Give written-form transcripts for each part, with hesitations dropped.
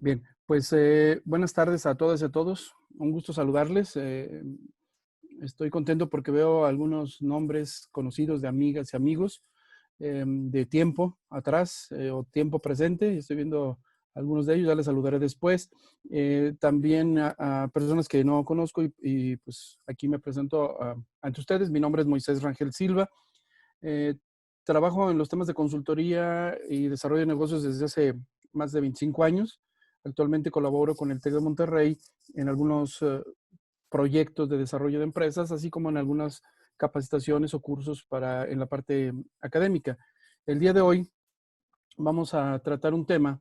Bien, pues buenas tardes a todas y a todos. Un gusto saludarles. Estoy contento porque veo algunos nombres conocidos de amigas y amigos de tiempo atrás o tiempo presente. Estoy viendo algunos de ellos, ya les saludaré después. También a personas que no conozco pues aquí me presento ante ustedes. Mi nombre es Moisés Rangel Silva. Eh, Trabajo en los temas de consultoría y desarrollo de negocios desde hace más de 25 años. Actualmente colaboro con el TEC de Monterrey en algunos proyectos de desarrollo de empresas, así como en algunas capacitaciones o cursos en la parte académica. El día de hoy vamos a tratar un tema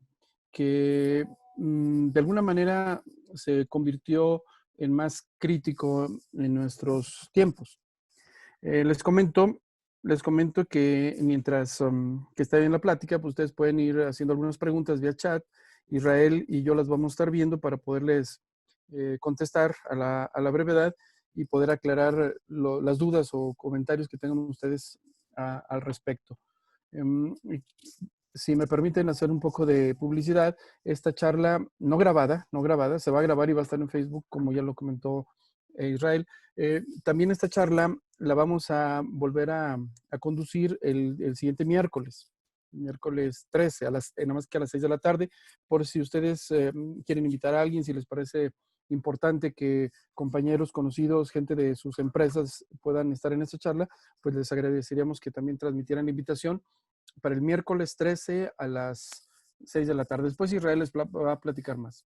que de alguna manera se convirtió en más crítico en nuestros tiempos. Les comento que mientras que está bien la plática, pues ustedes pueden ir haciendo algunas preguntas vía chat. Israel y yo las vamos a estar viendo para poderles contestar a la brevedad y poder aclarar las dudas o comentarios que tengan ustedes al respecto. Y si me permiten hacer un poco de publicidad, esta charla no grabada, se va a grabar y va a estar en Facebook, como ya lo comentó Israel. También esta charla la vamos a volver a conducir el siguiente miércoles 13, nada más que a las 6 de la tarde, por si ustedes quieren invitar a alguien, si les parece importante que compañeros, conocidos, gente de sus empresas puedan estar en esta charla, pues les agradeceríamos que también transmitieran la invitación para el miércoles 13 a las 6 de la tarde. Después Israel les va a platicar más.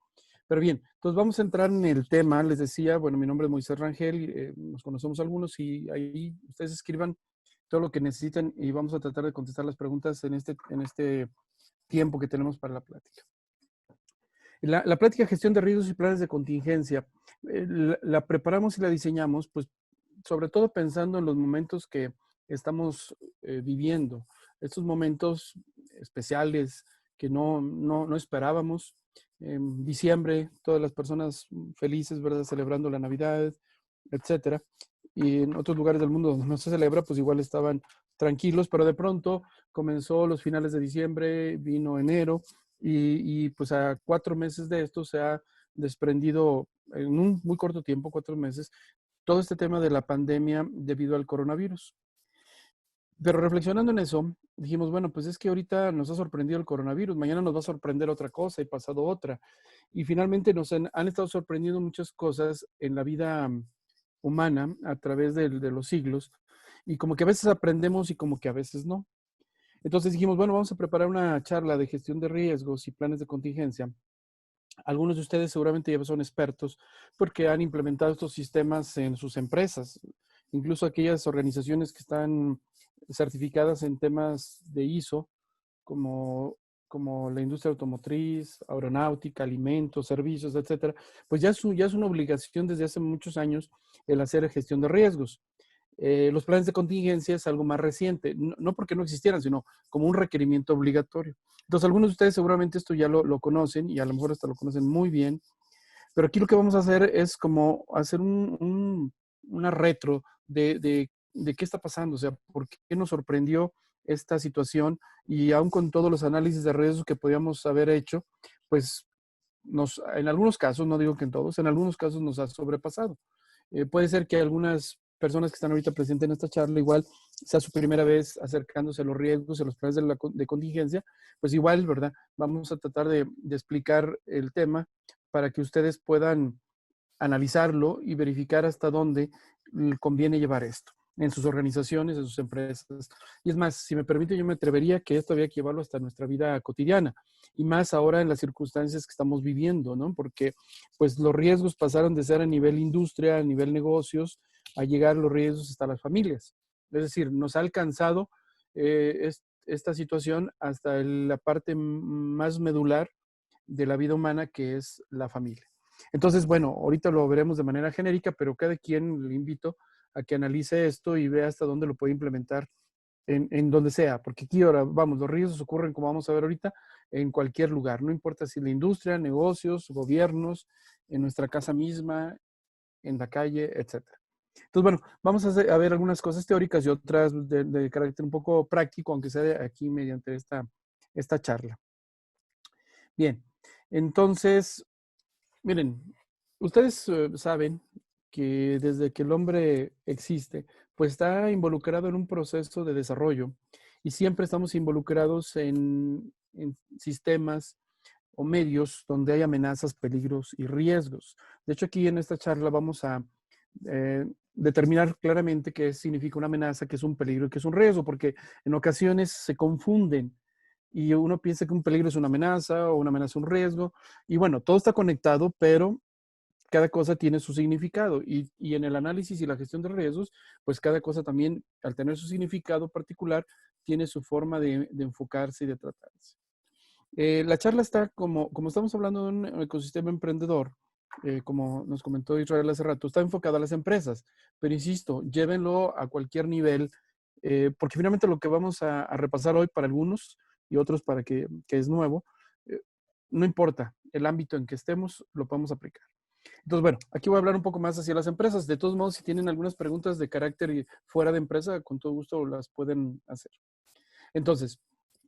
Pero bien, entonces vamos a entrar en el tema. Les decía, bueno, mi nombre es Moisés Rangel, nos conocemos algunos y ahí ustedes escriban todo lo que necesiten y vamos a tratar de contestar las preguntas en este tiempo que tenemos para la plática. La plática de gestión de riesgos y planes de contingencia, la preparamos y la diseñamos, pues, sobre todo pensando en los momentos que estamos viviendo, estos momentos especiales que no esperábamos. En diciembre, todas las personas felices, ¿verdad? Celebrando la Navidad, etcétera. Y en otros lugares del mundo donde no se celebra, pues igual estaban tranquilos, pero de pronto comenzó los finales de diciembre, vino enero, y pues a 4 meses de esto se ha desprendido en un muy corto tiempo, 4 meses, todo este tema de la pandemia debido al coronavirus. Pero reflexionando en eso, dijimos, bueno, pues es que ahorita nos ha sorprendido el coronavirus, mañana nos va a sorprender otra cosa y pasado otra. Y finalmente nos han estado sorprendiendo muchas cosas en la vida humana a través de los siglos. Y como que a veces aprendemos y como que a veces no. Entonces dijimos, bueno, vamos a preparar una charla de gestión de riesgos y planes de contingencia. Algunos de ustedes seguramente ya son expertos porque han implementado estos sistemas en sus empresas, incluso aquellas organizaciones que están certificadas en temas de ISO, como la industria automotriz, aeronáutica, alimentos, servicios, etcétera, pues ya es una obligación desde hace muchos años el hacer gestión de riesgos. Los planes de contingencia es algo más reciente, no porque no existieran, sino como un requerimiento obligatorio. Entonces, algunos de ustedes seguramente esto ya lo conocen y a lo mejor hasta lo conocen muy bien, pero aquí lo que vamos a hacer es como hacer una retro de qué está pasando, o sea, por qué nos sorprendió esta situación y aún con todos los análisis de riesgos que podíamos haber hecho, pues en algunos casos, no digo que en todos, en algunos casos nos ha sobrepasado. Puede ser que algunas personas que están ahorita presentes en esta charla, igual sea su primera vez acercándose a los riesgos y a los planes de contingencia, pues igual, ¿verdad? Vamos a tratar de explicar el tema para que ustedes puedan analizarlo y verificar hasta dónde conviene llevar esto en sus organizaciones, en sus empresas. Y es más, si me permite, yo me atrevería que esto había que llevarlo hasta nuestra vida cotidiana y más ahora en las circunstancias que estamos viviendo, ¿no? Porque pues los riesgos pasaron de ser a nivel industria, a nivel negocios, a llegar los riesgos hasta las familias. Es decir, nos ha alcanzado esta situación hasta la parte más medular de la vida humana, que es la familia. Entonces, bueno, ahorita lo veremos de manera genérica, pero cada quien le invito a que analice esto y vea hasta dónde lo puede implementar en donde sea, porque aquí ahora, vamos, los riesgos ocurren, como vamos a ver ahorita, en cualquier lugar, no importa si la industria, negocios, gobiernos, en nuestra casa misma, en la calle, etcétera. Entonces, bueno, vamos a ver algunas cosas teóricas y otras de carácter un poco práctico, aunque sea aquí mediante esta charla. Bien, Entonces, miren, ustedes saben que desde que el hombre existe, pues está involucrado en un proceso de desarrollo y siempre estamos involucrados en sistemas o medios donde hay amenazas, peligros y riesgos. De hecho, aquí en esta charla vamos a determinar claramente qué significa una amenaza, qué es un peligro y qué es un riesgo, porque en ocasiones se confunden y uno piensa que un peligro es una amenaza o una amenaza un riesgo. Y bueno, todo está conectado, pero cada cosa tiene su significado. Y en el análisis y la gestión de riesgos, pues cada cosa también, al tener su significado particular, tiene su forma de enfocarse y de tratarse. La charla está, como estamos hablando de un ecosistema emprendedor, como nos comentó Israel hace rato, está enfocado a las empresas, pero insisto, llévenlo a cualquier nivel, porque finalmente lo que vamos a repasar hoy para algunos y otros para que es nuevo, eh, no importa el ámbito en que estemos, lo podemos aplicar. Entonces, bueno, aquí voy a hablar un poco más hacia las empresas. De todos modos, si tienen algunas preguntas de carácter fuera de empresa, con todo gusto las pueden hacer. Entonces,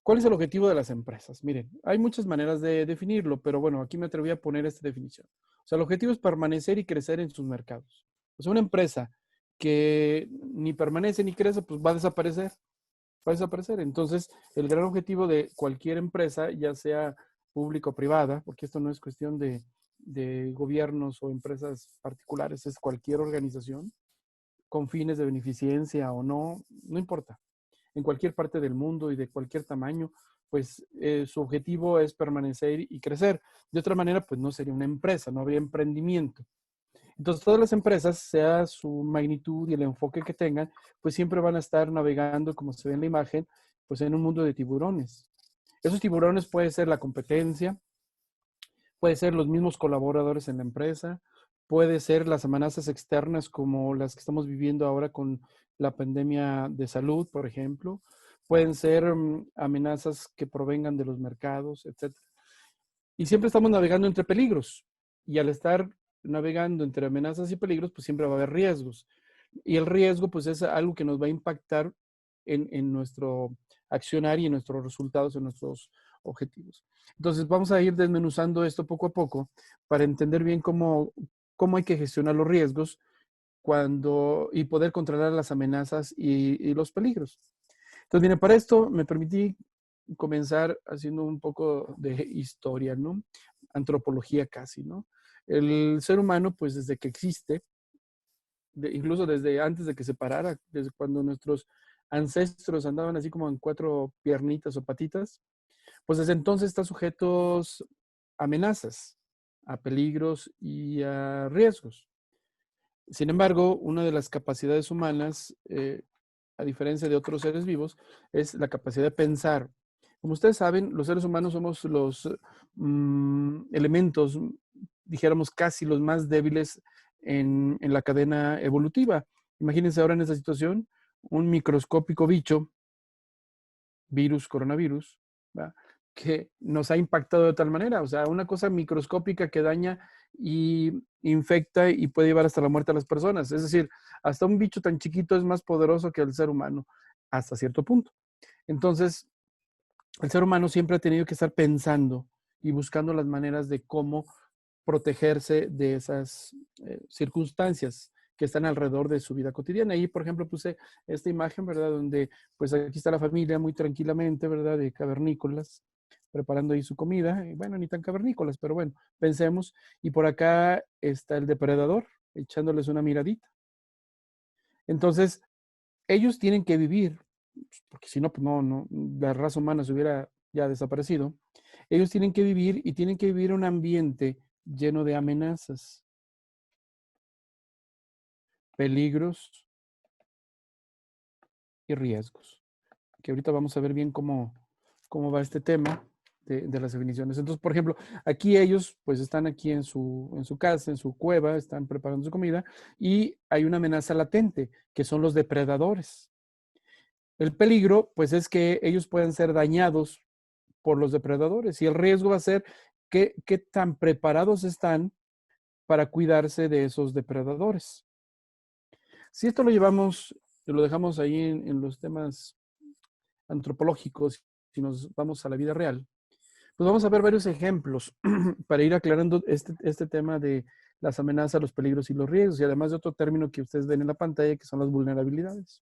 ¿cuál es el objetivo de las empresas? Miren, hay muchas maneras de definirlo, pero bueno, aquí me atreví a poner esta definición. O sea, el objetivo es permanecer y crecer en sus mercados. O sea, una empresa que ni permanece ni crece, pues va a desaparecer. Va a desaparecer. Entonces, el gran objetivo de cualquier empresa, ya sea pública o privada, porque esto no es cuestión de gobiernos o empresas particulares, es cualquier organización, con fines de beneficencia o no, no importa en cualquier parte del mundo y de cualquier tamaño, pues su objetivo es permanecer y crecer. De otra manera, pues no sería una empresa, no habría emprendimiento. Entonces, todas las empresas, sea su magnitud y el enfoque que tengan, pues siempre van a estar navegando, como se ve en la imagen, pues en un mundo de tiburones. Esos tiburones puede ser la competencia, puede ser los mismos colaboradores en la empresa, puede ser las amenazas externas como las que estamos viviendo ahora con la pandemia de salud, por ejemplo. Pueden ser amenazas que provengan de los mercados, etcétera. Y siempre estamos navegando entre peligros. Y al estar navegando entre amenazas y peligros, pues siempre va a haber riesgos. Y el riesgo, pues es algo que nos va a impactar en nuestro accionar y en nuestros resultados, en nuestros objetivos. Entonces, vamos a ir desmenuzando esto poco a poco para entender bien cómo hay que gestionar los riesgos y poder controlar las amenazas y los peligros. Entonces, miren, para esto me permití comenzar haciendo un poco de historia, ¿no? Antropología casi, ¿no? El ser humano, pues desde que existe, incluso desde antes de que se parara, desde cuando nuestros ancestros andaban así como en cuatro piernitas o patitas, pues desde entonces está sujetos a amenazas, a peligros y a riesgos. Sin embargo, una de las capacidades humanas, a diferencia de otros seres vivos, es la capacidad de pensar. Como ustedes saben, los seres humanos somos los elementos, dijéramos, casi los más débiles en la cadena evolutiva. Imagínense ahora en esta situación, un microscópico bicho, virus, coronavirus, ¿verdad?, que nos ha impactado de tal manera. O sea, una cosa microscópica que daña y infecta y puede llevar hasta la muerte a las personas. Es decir, hasta un bicho tan chiquito es más poderoso que el ser humano, hasta cierto punto. Entonces, el ser humano siempre ha tenido que estar pensando y buscando las maneras de cómo protegerse de esas circunstancias que están alrededor de su vida cotidiana. Ahí, por ejemplo, puse esta imagen, ¿verdad? Donde, pues aquí está la familia muy tranquilamente, ¿verdad? De cavernícolas, preparando ahí su comida. Y, bueno, ni tan cavernícolas, pero bueno, pensemos. Y por acá está el depredador, echándoles una miradita. Entonces, ellos tienen que vivir, porque si no, pues no, la raza humana se hubiera ya desaparecido. Ellos tienen que vivir y tienen que vivir un ambiente lleno de amenazas, peligros y riesgos. Que ahorita vamos a ver bien cómo va este tema de las definiciones. Entonces, por ejemplo, aquí ellos pues están aquí en su casa, en su cueva, están preparando su comida y hay una amenaza latente, que son los depredadores. El peligro pues es que ellos pueden ser dañados por los depredadores y el riesgo va a ser qué tan preparados están para cuidarse de esos depredadores. Si esto lo llevamos, lo dejamos ahí en los temas antropológicos, si nos vamos a la vida real, Pues vamos a ver varios ejemplos para ir aclarando este tema de las amenazas, los peligros y los riesgos, y además de otro término que ustedes ven en la pantalla, que son las vulnerabilidades.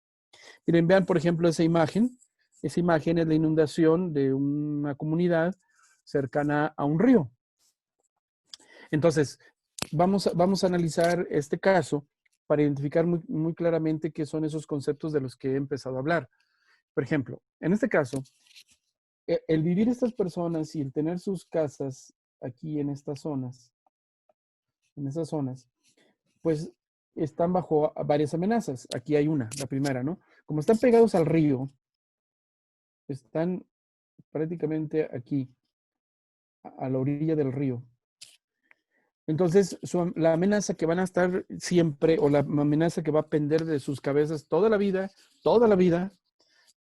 Miren, vean, por ejemplo, esa imagen. Esa imagen es la inundación de una comunidad cercana a un río. Entonces, vamos a analizar este caso para identificar muy claramente qué son esos conceptos de los que he empezado a hablar. Por ejemplo, en este caso, el vivir estas personas y el tener sus casas aquí en estas zonas, en esas zonas, pues están bajo varias amenazas. Aquí hay una, la primera, ¿no? Como están pegados al río, están prácticamente aquí, a la orilla del río. Entonces, la amenaza que van a estar siempre, o la amenaza que va a pender de sus cabezas toda la vida,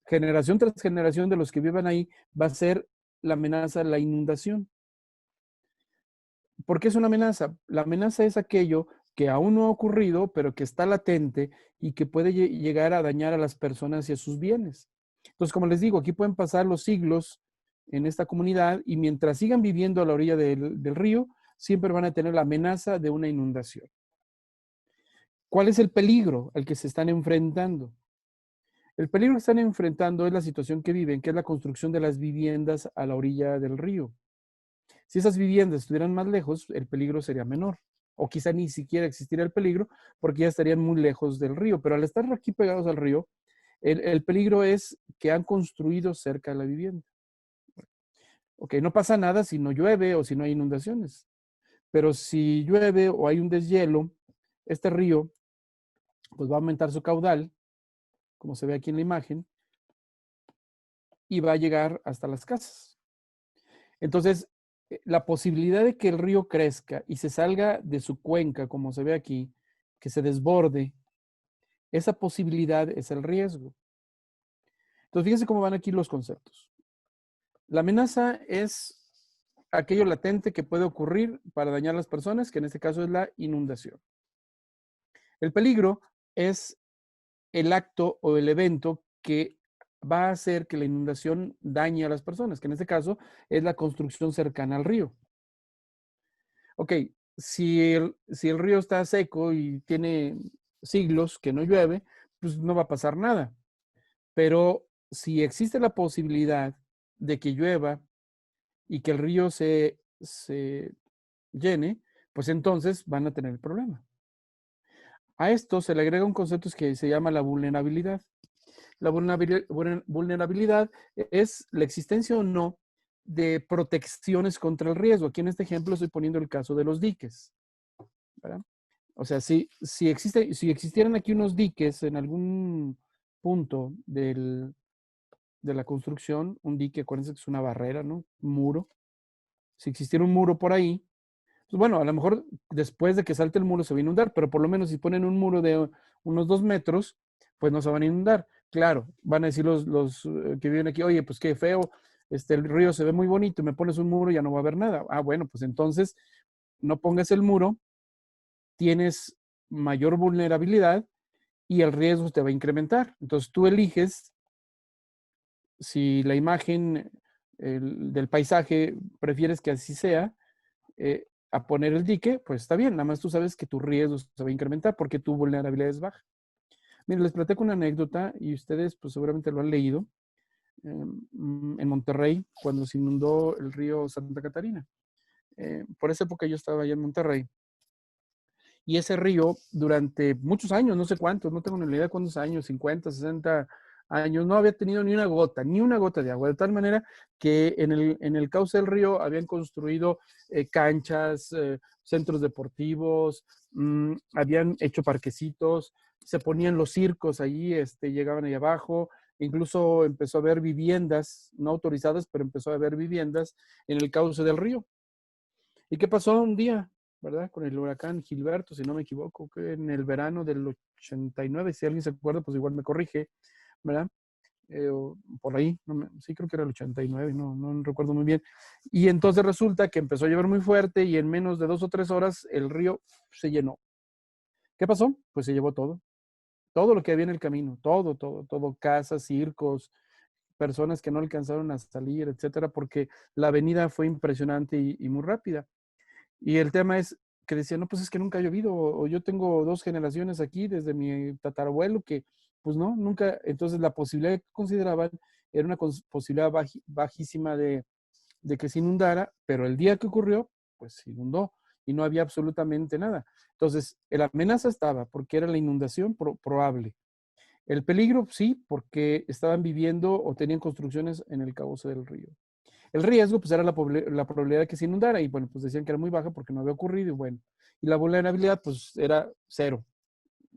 generación tras generación de los que vivan ahí, va a ser la amenaza, la inundación. ¿Por qué es una amenaza? La amenaza es aquello que aún no ha ocurrido, pero que está latente y que puede llegar a dañar a las personas y a sus bienes. Entonces, como les digo, aquí pueden pasar los siglos en esta comunidad y mientras sigan viviendo a la orilla del río, siempre van a tener la amenaza de una inundación. ¿Cuál es el peligro al que se están enfrentando? El peligro que están enfrentando es la situación que viven, que es la construcción de las viviendas a la orilla del río. Si esas viviendas estuvieran más lejos, el peligro sería menor. O quizá ni siquiera existiera el peligro porque ya estarían muy lejos del río. Pero al estar aquí pegados al río, el peligro es que han construido cerca de la vivienda. Ok, no pasa nada si no llueve o si no hay inundaciones. Pero si llueve o hay un deshielo, este río pues va a aumentar su caudal, como se ve aquí en la imagen, y va a llegar hasta las casas. Entonces, la posibilidad de que el río crezca y se salga de su cuenca, como se ve aquí, que se desborde, esa posibilidad es el riesgo. Entonces, fíjense cómo van aquí los conceptos. La amenaza es aquello latente que puede ocurrir para dañar a las personas, que en este caso es la inundación. El peligro es el acto o el evento que va a hacer que la inundación dañe a las personas, que en este caso es la construcción cercana al río. Ok, si el río está seco y tiene siglos que no llueve, pues no va a pasar nada. Pero si existe la posibilidad de que llueva y que el río se llene, pues entonces van a tener el problema. A esto se le agrega un concepto que se llama la vulnerabilidad. La vulnerabilidad es la existencia o no de protecciones contra el riesgo. Aquí en este ejemplo estoy poniendo el caso de los diques, ¿verdad? O sea, si existieran aquí unos diques en algún punto de la construcción, un dique, acuérdense que es una barrera, ¿no? Un muro. Si existiera un muro por ahí, pues bueno, a lo mejor después de que salte el muro se va a inundar, pero por lo menos si ponen un muro de unos 2 metros, pues no se van a inundar. Claro, van a decir los que viven aquí, oye, pues qué feo, el río se ve muy bonito, me pones un muro y ya no va a haber nada. Ah, bueno, pues entonces no pongas el muro, tienes mayor vulnerabilidad y el riesgo te va a incrementar. Entonces tú eliges si la imagen del paisaje prefieres que así sea, a poner el dique, pues está bien, nada más tú sabes que tu riesgo se va a incrementar porque tu vulnerabilidad es baja. Miren, les platico una anécdota y ustedes pues seguramente lo han leído en Monterrey cuando se inundó el río Santa Catarina. Por esa época yo estaba allá en Monterrey. Y ese río durante muchos años, no sé cuántos, no tengo ni idea cuántos años, 50, 60 años, no había tenido ni una gota de agua, de tal manera que en el cauce del río habían construido canchas, centros deportivos, habían hecho parquecitos, se ponían los circos allí, llegaban ahí abajo, incluso empezó a haber viviendas, no autorizadas, pero empezó a haber viviendas en el cauce del río. ¿Y qué pasó un día, verdad? Con el huracán Gilberto, si no me equivoco, que en el verano del 89, si alguien se acuerda, pues igual me corrige, ¿verdad? Por ahí, sí creo que era el 89, no recuerdo muy bien. Y entonces resulta que empezó a llover muy fuerte y en menos de 2 o 3 horas el río se llenó. ¿Qué pasó? Pues se llevó todo lo que había en el camino, todo, casas, circos, personas que no alcanzaron a salir, etcétera, porque la avenida fue impresionante y muy rápida. Y el tema es que decían, no, pues es que nunca ha llovido, o yo tengo 2 generaciones aquí desde mi tatarabuelo que, pues no, nunca, entonces la posibilidad que consideraban era una posibilidad bajísima de que se inundara, pero el día que ocurrió, pues se inundó y no había absolutamente nada. Entonces, la amenaza estaba porque era la inundación probable. El peligro, sí, porque estaban viviendo o tenían construcciones en el cauce del río. El riesgo, pues era la probabilidad de que se inundara y bueno, pues decían que era muy baja porque no había ocurrido y bueno. Y la vulnerabilidad, pues era cero.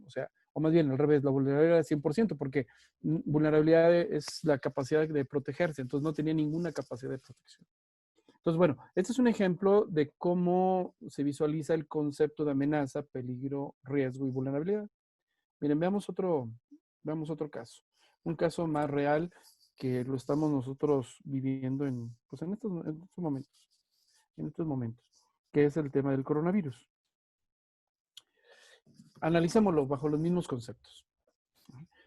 O sea, o más bien al revés, la vulnerabilidad era 100% porque vulnerabilidad es la capacidad de protegerse, entonces no tenía ninguna capacidad de protección. Entonces, bueno, este es un ejemplo de cómo se visualiza el concepto de amenaza, peligro, riesgo y vulnerabilidad. Miren, veamos otro caso. Un caso más real que lo estamos nosotros viviendo pues en estos momentos, que es el tema del coronavirus. Analicémoslo bajo los mismos conceptos.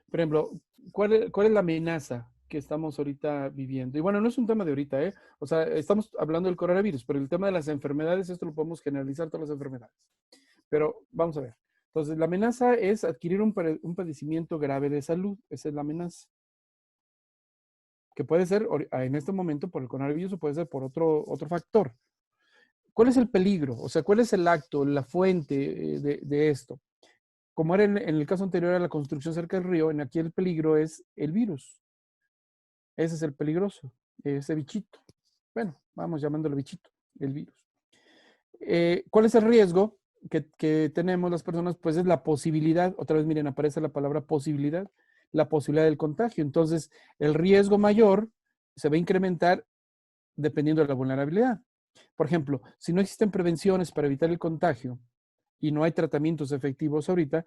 Por ejemplo, ¿cuál es la amenaza que estamos ahorita viviendo? Y bueno, no es un tema de ahorita, ¿eh? O sea, estamos hablando del coronavirus, pero el tema de las enfermedades, esto lo podemos generalizar a todas las enfermedades. Pero vamos a ver. Entonces, la amenaza es adquirir un padecimiento grave de salud. Esa es la amenaza. Que puede ser en este momento por el coronavirus o puede ser por otro factor. ¿Cuál es el peligro? O sea, ¿cuál es el acto, la fuente de esto? Como era en el caso anterior a la construcción cerca del río, en aquí el peligro es el virus. Ese es el peligroso, ese bichito. Bueno, vamos llamándolo bichito, el virus. ¿Cuál es el riesgo que tenemos las personas? Pues es la posibilidad, otra vez miren, aparece la palabra posibilidad, la posibilidad del contagio. Entonces, el riesgo mayor se va a incrementar dependiendo de la vulnerabilidad. Por ejemplo, si no existen prevenciones para evitar el contagio y no hay tratamientos efectivos ahorita,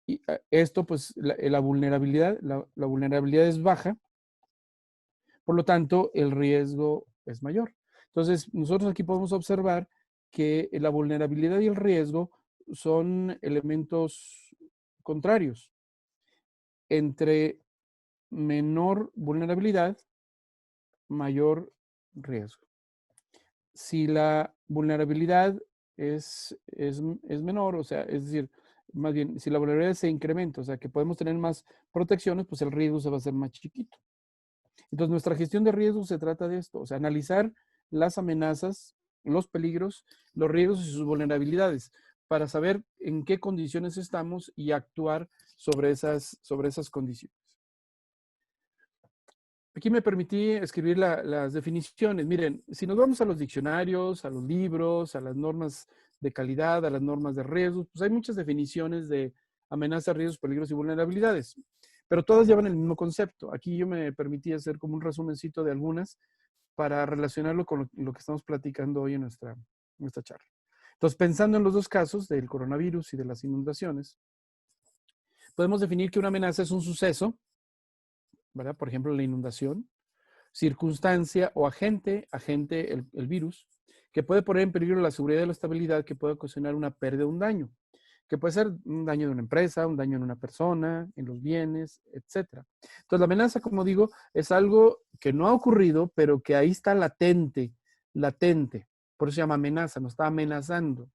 y esto pues la vulnerabilidad es baja, por lo tanto el riesgo es mayor. Entonces, nosotros aquí podemos observar que la vulnerabilidad y el riesgo son elementos contrarios. Entre menor vulnerabilidad, mayor riesgo. Si la vulnerabilidad es menor, o sea, es decir, más bien, si la vulnerabilidad se incrementa, o sea, que podemos tener más protecciones, pues el riesgo se va a hacer más chiquito. Entonces, nuestra gestión de riesgos se trata de esto, o sea, analizar las amenazas, los peligros, los riesgos y sus vulnerabilidades para saber en qué condiciones estamos y actuar sobre esas condiciones. Aquí me permití escribir las definiciones. Miren, si nos vamos a los diccionarios, a los libros, a las normas de calidad, a las normas de riesgos, pues hay muchas definiciones de amenazas, riesgos, peligros y vulnerabilidades, pero todas llevan el mismo concepto. Aquí yo me permití hacer como un resumencito de algunas para relacionarlo con lo que estamos platicando hoy en nuestra charla. Entonces, pensando en los dos casos del coronavirus y de las inundaciones, podemos definir que una amenaza es un suceso, ¿verdad? Por ejemplo, la inundación, circunstancia o agente el virus, que puede poner en peligro la seguridad y la estabilidad, que puede ocasionar una pérdida o un daño, que puede ser un daño de una empresa, un daño en una persona, en los bienes, etc. Entonces, la amenaza, como digo, es algo que no ha ocurrido, pero que ahí está latente. Por eso se llama amenaza, nos está amenazando.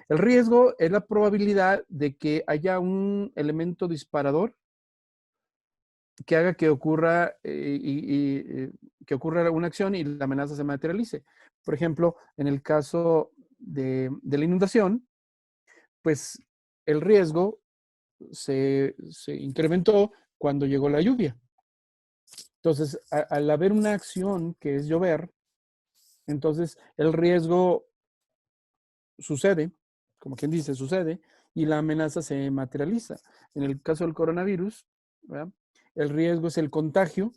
El riesgo es la probabilidad de que haya un elemento disparador que haga que ocurra, que ocurra una acción y la amenaza se materialice. Por ejemplo, en el caso de la inundación, pues el riesgo se incrementó cuando llegó la lluvia. Entonces, al haber una acción que es llover, entonces el riesgo sucede, como quien dice, sucede, y la amenaza se materializa. En el caso del coronavirus, ¿verdad? El riesgo es el contagio,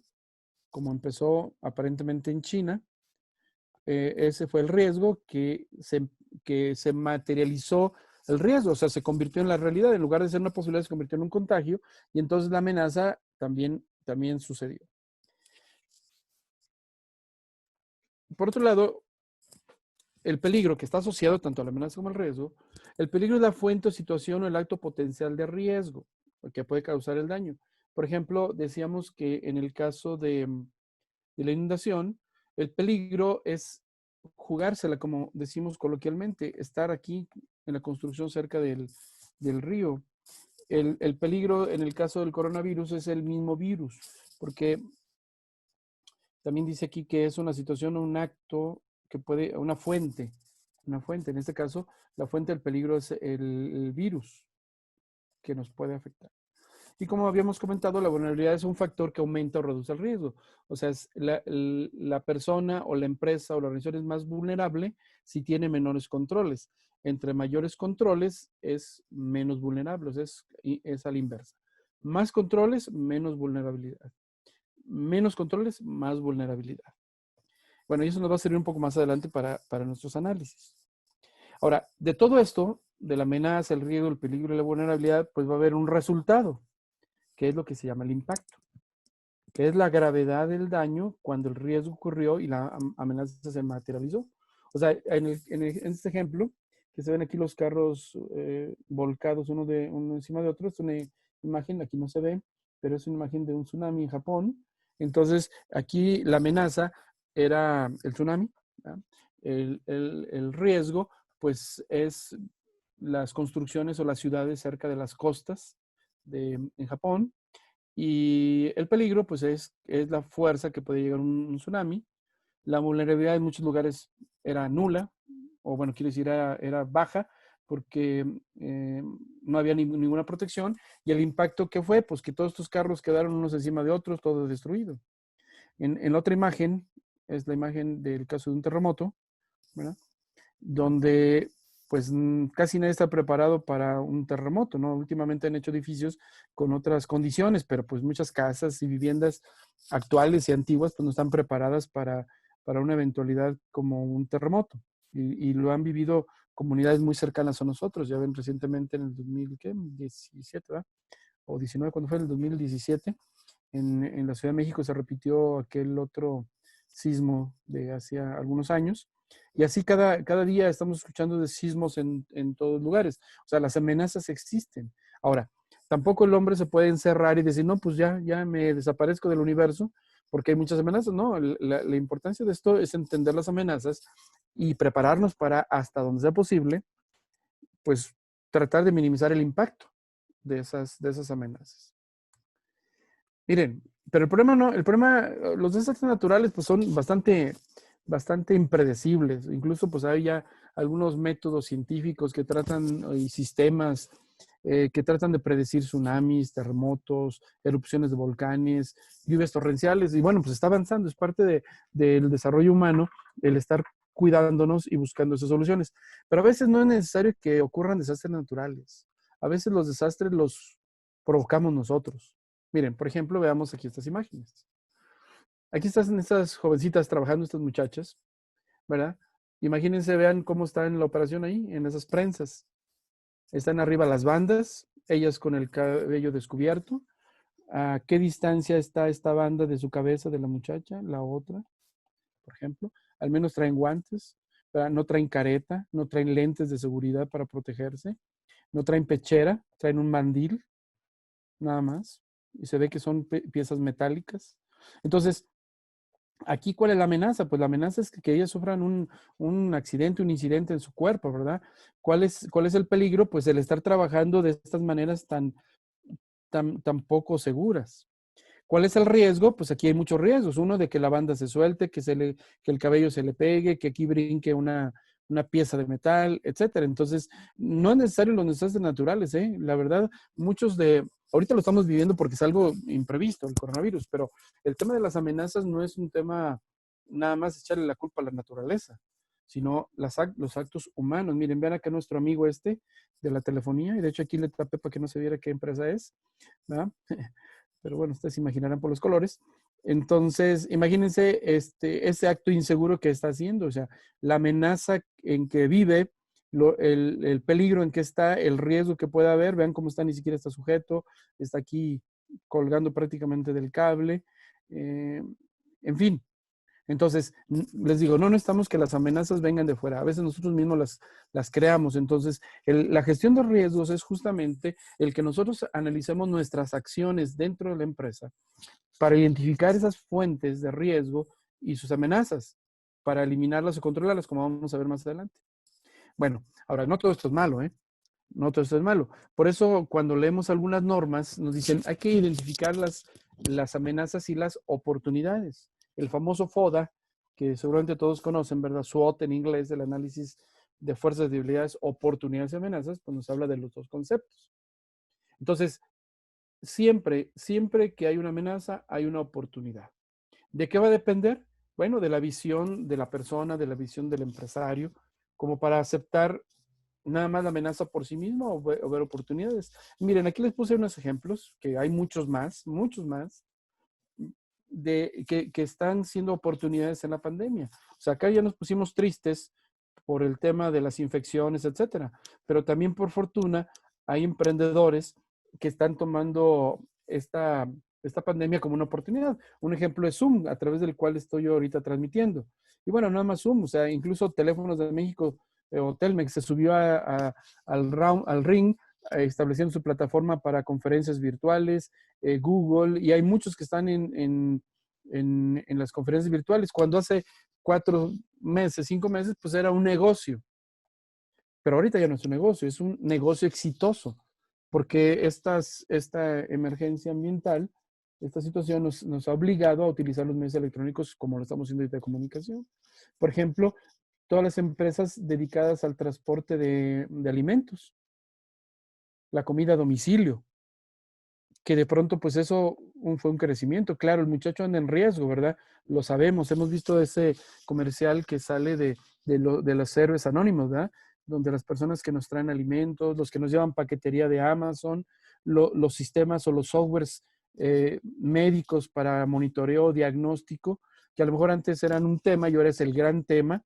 como empezó aparentemente en China. Ese fue el riesgo que se materializó el riesgo, o sea, se convirtió en la realidad. En lugar de ser una posibilidad, se convirtió en un contagio y entonces la amenaza también sucedió. Por otro lado, el peligro que está asociado tanto a la amenaza como al riesgo, el peligro es la fuente o situación o el acto potencial de riesgo que puede causar el daño. Por ejemplo, decíamos que en el caso de la inundación, el peligro es jugársela, como decimos coloquialmente, estar aquí en la construcción cerca del río. El peligro en el caso del coronavirus es el mismo virus, porque también dice aquí que es una situación o un acto que puede, una fuente, en este caso, la fuente del peligro es el virus que nos puede afectar. Y como habíamos comentado, la vulnerabilidad es un factor que aumenta o reduce el riesgo. O sea, es la persona o la empresa o la organización es más vulnerable si tiene menores controles. Entre mayores controles es menos vulnerable, o sea, es a la inversa. Más controles, menos vulnerabilidad. Menos controles, más vulnerabilidad. Bueno, y eso nos va a servir un poco más adelante para nuestros análisis. Ahora, de todo esto, de la amenaza, el riesgo, el peligro y la vulnerabilidad, pues va a haber un resultado, que es lo que se llama el impacto, que es la gravedad del daño cuando el riesgo ocurrió y la amenaza se materializó. O sea, en este ejemplo, que se ven aquí los carros volcados uno encima de otro, es una imagen, aquí no se ve, pero es una imagen de un tsunami en Japón. Entonces, aquí la amenaza era el tsunami, ¿verdad? El riesgo, pues, es las construcciones o las ciudades cerca de las costas en Japón. Y el peligro, pues, es la fuerza que puede llegar un tsunami. La vulnerabilidad en muchos lugares era nula, o bueno, quiero decir, era baja, porque no había ninguna protección. Y el impacto que fue, pues que todos estos carros quedaron unos encima de otros, todo destruido. En la otra imagen, es la imagen del caso de un terremoto, ¿verdad? Donde pues casi nadie está preparado para un terremoto, ¿no? Últimamente han hecho edificios con otras condiciones, pero pues muchas casas y viviendas actuales y antiguas pues no están preparadas para una eventualidad como un terremoto. Y lo han vivido comunidades muy cercanas a nosotros. Ya ven recientemente en el 2017, ¿verdad? O 19, cuando fue en el 2017, en la Ciudad de México se repitió aquel otro sismo de hace algunos años. Y así cada día estamos escuchando de sismos en todos lugares. O sea, las amenazas existen. Ahora, tampoco el hombre se puede encerrar y decir, no, pues ya me desaparezco del universo porque hay muchas amenazas. No, la importancia de esto es entender las amenazas y prepararnos para, hasta donde sea posible, pues tratar de minimizar el impacto de esas amenazas. Miren, pero el problema no, el problema, los desastres naturales pues son bastante impredecibles. Incluso pues hay ya algunos métodos científicos que tratan y sistemas que tratan de predecir tsunamis, terremotos, erupciones de volcanes, lluvias torrenciales. Y bueno, pues está avanzando, es parte del desarrollo humano el estar cuidándonos y buscando esas soluciones. Pero a veces no es necesario que ocurran desastres naturales. A veces los desastres los provocamos nosotros. Miren, por ejemplo, veamos aquí estas imágenes. Aquí están estas jovencitas trabajando, estas muchachas, ¿verdad? Imagínense, vean cómo está en la operación ahí, en esas prensas. Están arriba las bandas, ellas con el cabello descubierto. ¿A qué distancia está esta banda de su cabeza de la muchacha? La otra, por ejemplo. Al menos traen guantes, ¿verdad? No traen careta, no traen lentes de seguridad para protegerse, no traen pechera, traen un mandil, nada más. Y se ve que son piezas metálicas. Entonces, aquí, ¿cuál es la amenaza? Pues la amenaza es que ellas sufran un accidente, un incidente en su cuerpo, ¿verdad? ¿Cuál es el peligro? Pues el estar trabajando de estas maneras tan poco seguras. ¿Cuál es el riesgo? Pues aquí hay muchos riesgos. Uno, de que la banda se suelte, que el cabello se le pegue, que aquí brinque una pieza de metal, etcétera. Entonces, no es necesario los desastres naturales, ¿eh? La verdad, ahorita lo estamos viviendo porque es algo imprevisto, el coronavirus, pero el tema de las amenazas no es un tema nada más echarle la culpa a la naturaleza, sino los actos humanos. Miren, vean acá nuestro amigo de la telefonía, y de hecho aquí le tapé para que no se viera qué empresa es, ¿verdad? Pero bueno, ustedes se imaginarán por los colores. Entonces, imagínense ese acto inseguro que está haciendo, o sea, la amenaza en que vive, el peligro en que está, el riesgo que puede haber, vean cómo está, ni siquiera está sujeto, está aquí colgando prácticamente del cable, en fin. Entonces, les digo, no necesitamos que las amenazas vengan de fuera. A veces nosotros mismos las creamos. Entonces, la gestión de riesgos es justamente el que nosotros analicemos nuestras acciones dentro de la empresa para identificar esas fuentes de riesgo y sus amenazas, para eliminarlas o controlarlas, como vamos a ver más adelante. Bueno, ahora, no todo esto es malo, ¿eh? No todo esto es malo. Por eso, cuando leemos algunas normas, nos dicen, hay que identificar las amenazas y las oportunidades. El famoso FODA, que seguramente todos conocen, ¿verdad? SWOT en inglés, el análisis de fuerzas, debilidades, oportunidades y amenazas, pues nos habla de los dos conceptos. Entonces, siempre que hay una amenaza, hay una oportunidad. ¿De qué va a depender? Bueno, de la visión de la persona, de la visión del empresario, como para aceptar nada más la amenaza por sí misma o ver oportunidades. Miren, aquí les puse unos ejemplos, que hay muchos más, que están siendo oportunidades en la pandemia. O sea, acá ya nos pusimos tristes por el tema de las infecciones, etcétera. Pero también, por fortuna, hay emprendedores que están tomando esta pandemia como una oportunidad. Un ejemplo es Zoom, a través del cual estoy yo ahorita transmitiendo. Y bueno, nada más Zoom, o sea, incluso Teléfonos de México o Telmex se subió al ring, estableciendo su plataforma para conferencias virtuales, Google, y hay muchos que están en las conferencias virtuales. Cuando hace 4 meses, 5 meses, pues era un negocio. Pero ahorita ya no es un negocio, es un negocio exitoso, porque esta emergencia ambiental, esta situación nos ha obligado a utilizar los medios electrónicos como lo estamos haciendo ahorita de comunicación. Por ejemplo, todas las empresas dedicadas al transporte de alimentos, la comida a domicilio, que de pronto pues eso fue un crecimiento. Claro, el muchacho anda en riesgo, ¿verdad? Lo sabemos, hemos visto ese comercial que sale de los héroes anónimos, ¿verdad? Donde las personas que nos traen alimentos, los que nos llevan paquetería de Amazon, los sistemas o los softwares médicos para monitoreo, diagnóstico, que a lo mejor antes eran un tema y ahora es el gran tema,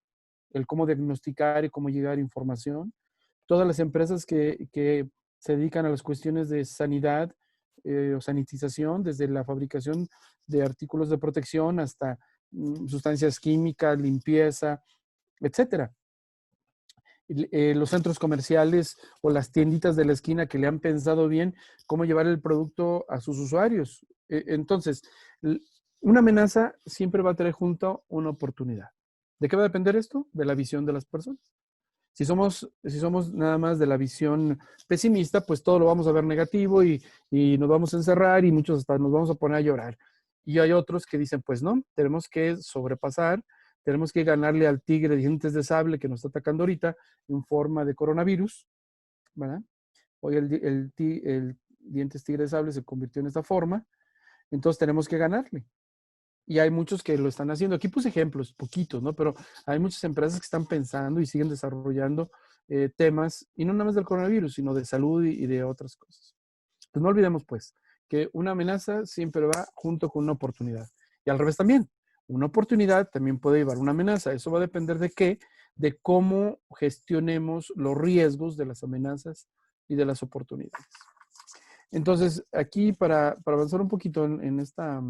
el cómo diagnosticar y cómo llegar a información. Todas las empresas que se dedican a las cuestiones de sanidad, o sanitización, desde la fabricación de artículos de protección hasta sustancias químicas, limpieza, etcétera. Los centros comerciales o las tienditas de la esquina que le han pensado bien cómo llevar el producto a sus usuarios. Entonces, una amenaza siempre va a traer junto una oportunidad. ¿De qué va a depender esto? De la visión de las personas. Si somos nada más de la visión pesimista, pues todo lo vamos a ver negativo y nos vamos a encerrar y muchos hasta nos vamos a poner a llorar. Y hay otros que dicen, pues no, tenemos que sobrepasar, tenemos que ganarle al tigre de dientes de sable que nos está atacando ahorita en forma de coronavirus, ¿verdad? Hoy el dientes tigre de sable se convirtió en esta forma, entonces tenemos que ganarle. Y hay muchos que lo están haciendo. Aquí puse ejemplos, poquitos, ¿no? Pero hay muchas empresas que están pensando y siguen desarrollando temas, y no nada más del coronavirus, sino de salud y de otras cosas. Pues no olvidemos, pues, que una amenaza siempre va junto con una oportunidad. Y al revés también. Una oportunidad también puede llevar una amenaza. Eso va a depender de qué, de cómo gestionemos los riesgos de las amenazas y de las oportunidades. Entonces, aquí para avanzar un poquito en esta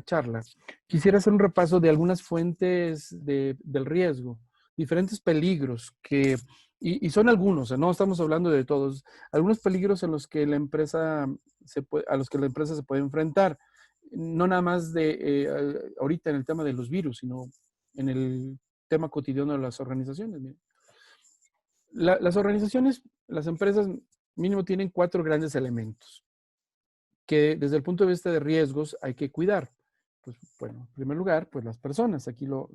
charla, quisiera hacer un repaso de algunas fuentes del riesgo, diferentes peligros y son algunos, no estamos hablando de todos, algunos peligros en los que la empresa a los que la empresa se puede enfrentar, no nada más ahorita en el tema de los virus, sino en el tema cotidiano de las organizaciones. Las organizaciones, las empresas mínimo tienen 4 grandes elementos que desde el punto de vista de riesgos hay que cuidar. Pues bueno, en primer lugar, pues las personas, aquí lo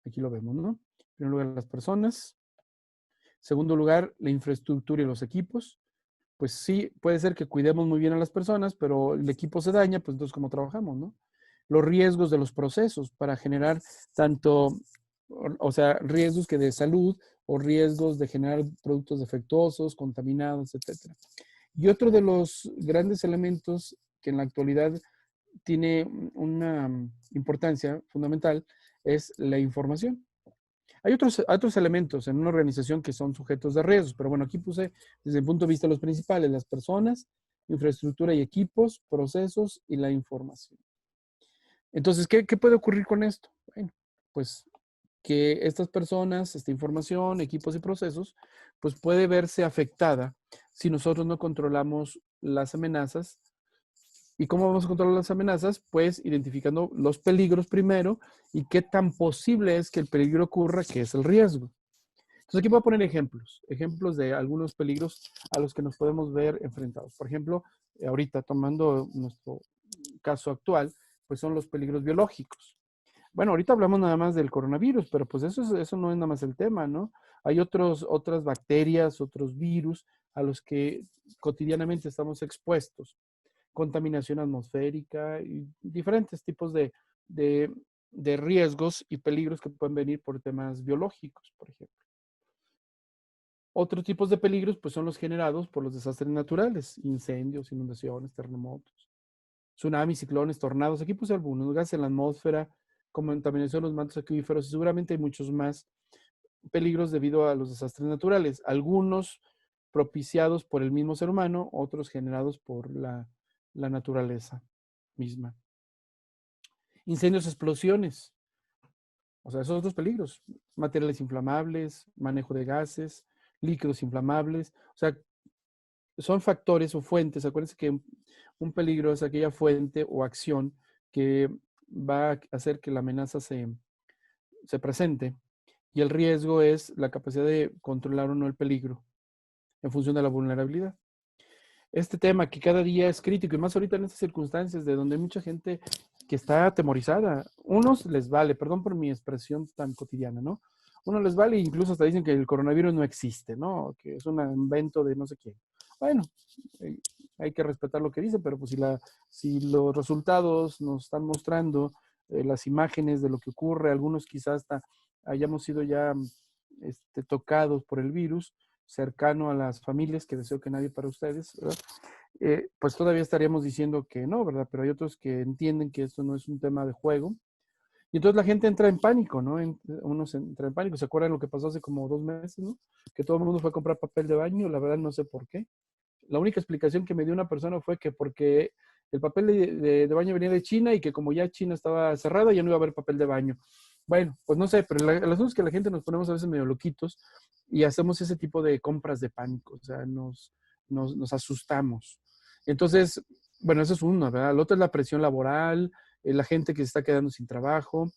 vemos, ¿no? En primer lugar, las personas. Segundo lugar, la infraestructura y los equipos. Pues sí, puede ser que cuidemos muy bien a las personas, pero el equipo se daña, pues entonces ¿cómo trabajamos, no? Los riesgos de los procesos para generar tanto, o sea, riesgos que de salud o riesgos de generar productos defectuosos, contaminados, etcétera. Y otro de los grandes elementos que en la actualidad tiene una importancia fundamental es la información. Hay otros elementos en una organización que son sujetos de riesgos, pero bueno, aquí puse desde el punto de vista de los principales, las personas, infraestructura y equipos, procesos y la información. Entonces, ¿qué puede ocurrir con esto? Bueno, pues que estas personas, esta información, equipos y procesos, pues puede verse afectada si nosotros no controlamos las amenazas. ¿Y cómo vamos a controlar las amenazas? Pues identificando los peligros primero y qué tan posible es que el peligro ocurra, que es el riesgo. Entonces aquí voy a poner ejemplos de algunos peligros a los que nos podemos ver enfrentados. Por ejemplo, ahorita tomando nuestro caso actual, pues son los peligros biológicos. Bueno, ahorita hablamos nada más del coronavirus, pero pues eso no es nada más el tema, ¿no? Hay otras bacterias, otros virus a los que cotidianamente estamos expuestos. Contaminación atmosférica y diferentes tipos de, de riesgos y peligros que pueden venir por temas biológicos, por ejemplo. Otros tipos de peligros pues son los generados por los desastres naturales, incendios, inundaciones, terremotos, tsunamis, ciclones, tornados. Aquí puse algunos, gases en la atmósfera, contaminación de los mantos acuíferos y seguramente hay muchos más peligros debido a los desastres naturales. Algunos propiciados por el mismo ser humano, otros generados por la naturaleza misma. Incendios, explosiones, o sea, esos otros peligros. Materiales inflamables, manejo de gases, líquidos inflamables. O sea, son factores o fuentes. Acuérdense que un peligro es aquella fuente o acción que va a hacer que la amenaza se presente. Y el riesgo es la capacidad de controlar o no el peligro en función de la vulnerabilidad. Este tema que cada día es crítico y más ahorita en estas circunstancias de donde hay mucha gente que está atemorizada. Unos les vale, perdón por mi expresión tan cotidiana, ¿no? Uno les vale e incluso hasta dicen que el coronavirus no existe, ¿no? Que es un invento de no sé quién. Bueno, eh, hay que respetar lo que dice, pero pues si los resultados nos están mostrando las imágenes de lo que ocurre, algunos quizás hasta hayamos sido ya tocados por el virus, cercano a las familias, que deseo que nadie para ustedes, ¿verdad? Pues todavía estaríamos diciendo que no, ¿verdad? Pero hay otros que entienden que esto no es un tema de juego. Y entonces la gente entra en pánico, ¿no? Uno se entra en pánico. ¿Se acuerdan lo que pasó hace como 2 meses, ¿no? Que todo el mundo fue a comprar papel de baño, la verdad no sé por qué. La única explicación que me dio una persona fue que porque el papel de baño venía de China y que como ya China estaba cerrada, ya no iba a haber papel de baño. Bueno, pues no sé, pero el asunto es que la gente nos ponemos a veces medio loquitos y hacemos ese tipo de compras de pánico, o sea, nos asustamos. Entonces, bueno, eso es uno, ¿verdad? El otro es la presión laboral, la gente que se está quedando sin trabajo,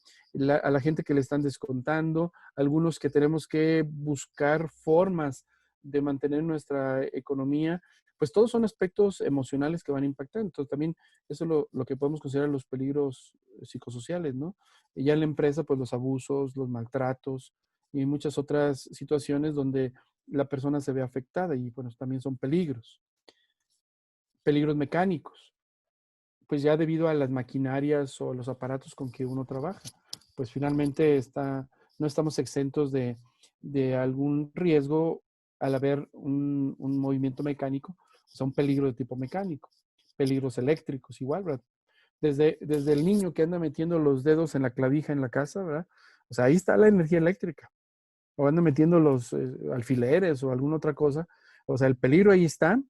a la gente que le están descontando, algunos que tenemos que buscar formas de mantener nuestra economía, pues todos son aspectos emocionales que van a impactar. Entonces también eso es lo que podemos considerar los peligros psicosociales, ¿no? Y ya en la empresa, pues los abusos, los maltratos y muchas otras situaciones donde la persona se ve afectada y bueno, también son peligros. Peligros mecánicos, pues ya debido a las maquinarias o los aparatos con que uno trabaja, pues finalmente no estamos exentos de algún riesgo al haber un movimiento mecánico, o sea, un peligro de tipo mecánico, peligros eléctricos igual, ¿verdad? Desde el niño que anda metiendo los dedos en la clavija en la casa, ¿verdad? O sea, ahí está la energía eléctrica, o anda metiendo los alfileres o alguna otra cosa, o sea, el peligro ahí está.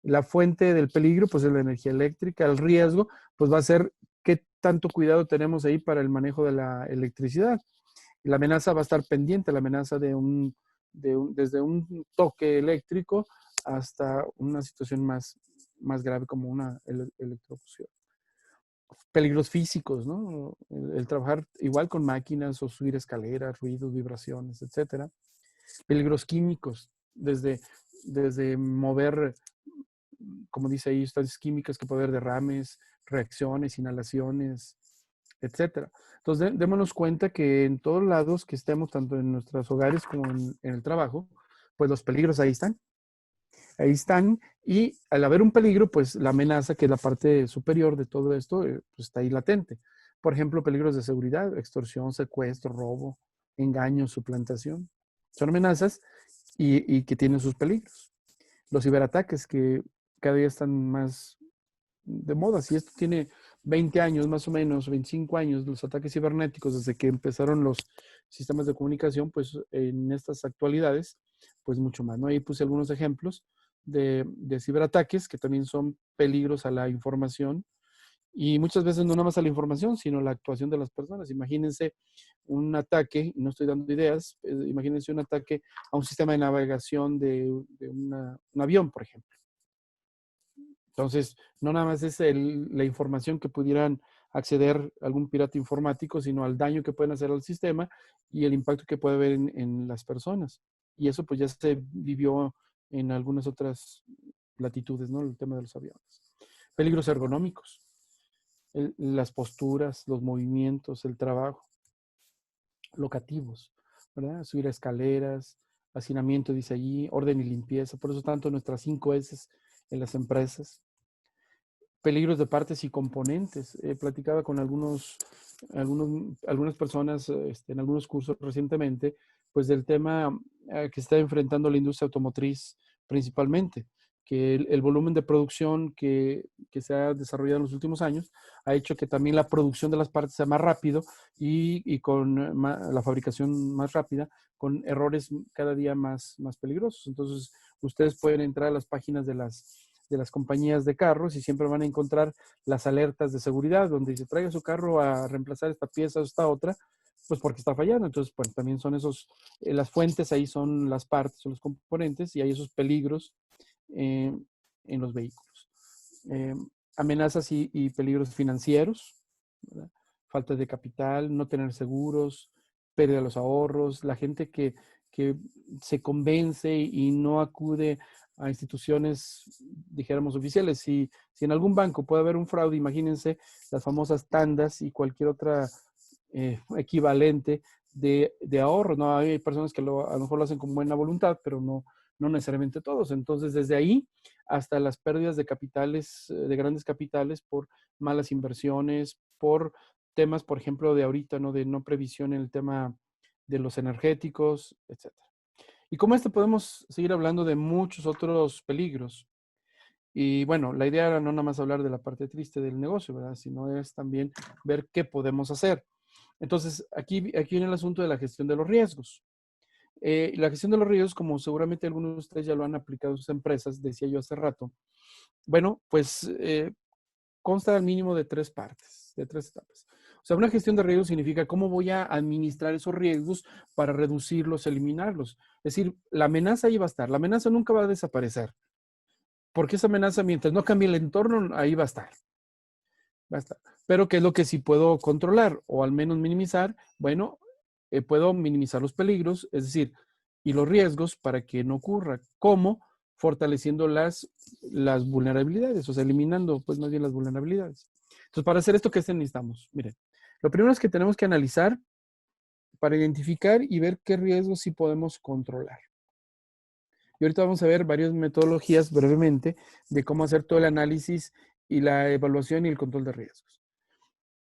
La fuente del peligro, pues es la energía eléctrica. El riesgo, pues va a ser qué tanto cuidado tenemos ahí para el manejo de la electricidad. Y la amenaza va a estar pendiente, la amenaza desde un toque eléctrico hasta una situación más grave como una electrocución. Peligros físicos, ¿no? El trabajar igual con máquinas o subir escaleras, ruidos, vibraciones, etcétera. Peligros químicos, desde mover, como dice ahí, sustancias químicas que puede haber derrames, reacciones, inhalaciones, etcétera. Entonces, démonos cuenta que en todos lados que estemos, tanto en nuestros hogares como en el trabajo, pues los peligros ahí están. Ahí están. Y al haber un peligro, pues la amenaza, que es la parte superior de todo esto, pues está ahí latente. Por ejemplo, peligros de seguridad, extorsión, secuestro, robo, engaño, suplantación. Son amenazas y que tienen sus peligros. Los ciberataques que cada día están más de moda. Si esto tiene 20 años más o menos, 25 años, los ataques cibernéticos, desde que empezaron los sistemas de comunicación, pues en estas actualidades, pues mucho más, ¿no? Ahí puse algunos ejemplos de ciberataques que también son peligros a la información Y muchas veces no nada más a la información, sino la actuación de las personas. Imagínense un ataque, no estoy dando ideas, imagínense un ataque a un sistema de navegación de un avión, por ejemplo. Entonces, no nada más es la información que pudieran acceder a algún pirata informático, sino al daño que pueden hacer al sistema y el impacto que puede haber en las personas. Y eso pues ya se vivió en algunas otras latitudes, ¿no? El tema de los aviones. Peligros ergonómicos, las posturas, los movimientos, el trabajo, locativos, ¿verdad? Subir a escaleras, hacinamiento, dice allí, orden y limpieza. Por eso tanto nuestras 5 S en las empresas. Peligros de partes y componentes. Platicaba con algunas personas en algunos cursos recientemente, pues del tema que está enfrentando la industria automotriz principalmente, que el volumen de producción que se ha desarrollado en los últimos años ha hecho que también la producción de las partes sea más rápido y con la fabricación más rápida, con errores cada día más peligrosos. Entonces, ustedes pueden entrar a las páginas de las compañías de carros y siempre van a encontrar las alertas de seguridad donde dice traiga su carro a reemplazar esta pieza o esta otra, pues porque está fallando. Entonces, pues también son las fuentes ahí son las partes, son los componentes y hay esos peligros eh, en los vehículos. Eh, amenazas y peligros financieros, ¿verdad? Falta de capital, no tener seguros, pérdida de los ahorros, la gente que se convence y no acude a instituciones, dijéramos, oficiales. Si en algún banco puede haber un fraude, imagínense las famosas tandas y cualquier otra equivalente de ahorro, ¿no? Hay personas que a lo mejor lo hacen con buena voluntad, pero no necesariamente todos. Entonces, desde ahí hasta las pérdidas de capitales, de grandes capitales por malas inversiones, por temas, por ejemplo, de ahorita, ¿no? De no previsión en el tema de los energéticos, etcétera. Y como este podemos seguir hablando de muchos otros peligros. Y bueno, la idea era no nada más hablar de la parte triste del negocio, ¿verdad? Sino es también ver qué podemos hacer. Entonces, aquí viene el asunto de la gestión de los riesgos. La gestión de los riesgos, como seguramente algunos de ustedes ya lo han aplicado en sus empresas, decía yo hace rato, bueno, pues consta al mínimo de 3 partes, de 3 etapas. O sea, una gestión de riesgos significa cómo voy a administrar esos riesgos para reducirlos, eliminarlos. Es decir, la amenaza ahí va a estar, la amenaza nunca va a desaparecer, porque esa amenaza, mientras no cambie el entorno, ahí va a estar. Va a estar. Pero ¿qué es lo que sí puedo controlar o al menos minimizar? Bueno, puedo minimizar los peligros, es decir, y los riesgos para que no ocurra. ¿Cómo? Fortaleciendo las vulnerabilidades, o sea, eliminando pues más bien las vulnerabilidades. Entonces, para hacer esto, ¿qué necesitamos? Miren, lo primero es que tenemos que analizar para identificar y ver qué riesgos sí podemos controlar. Y ahorita vamos a ver varias metodologías brevemente de cómo hacer todo el análisis y la evaluación y el control de riesgos.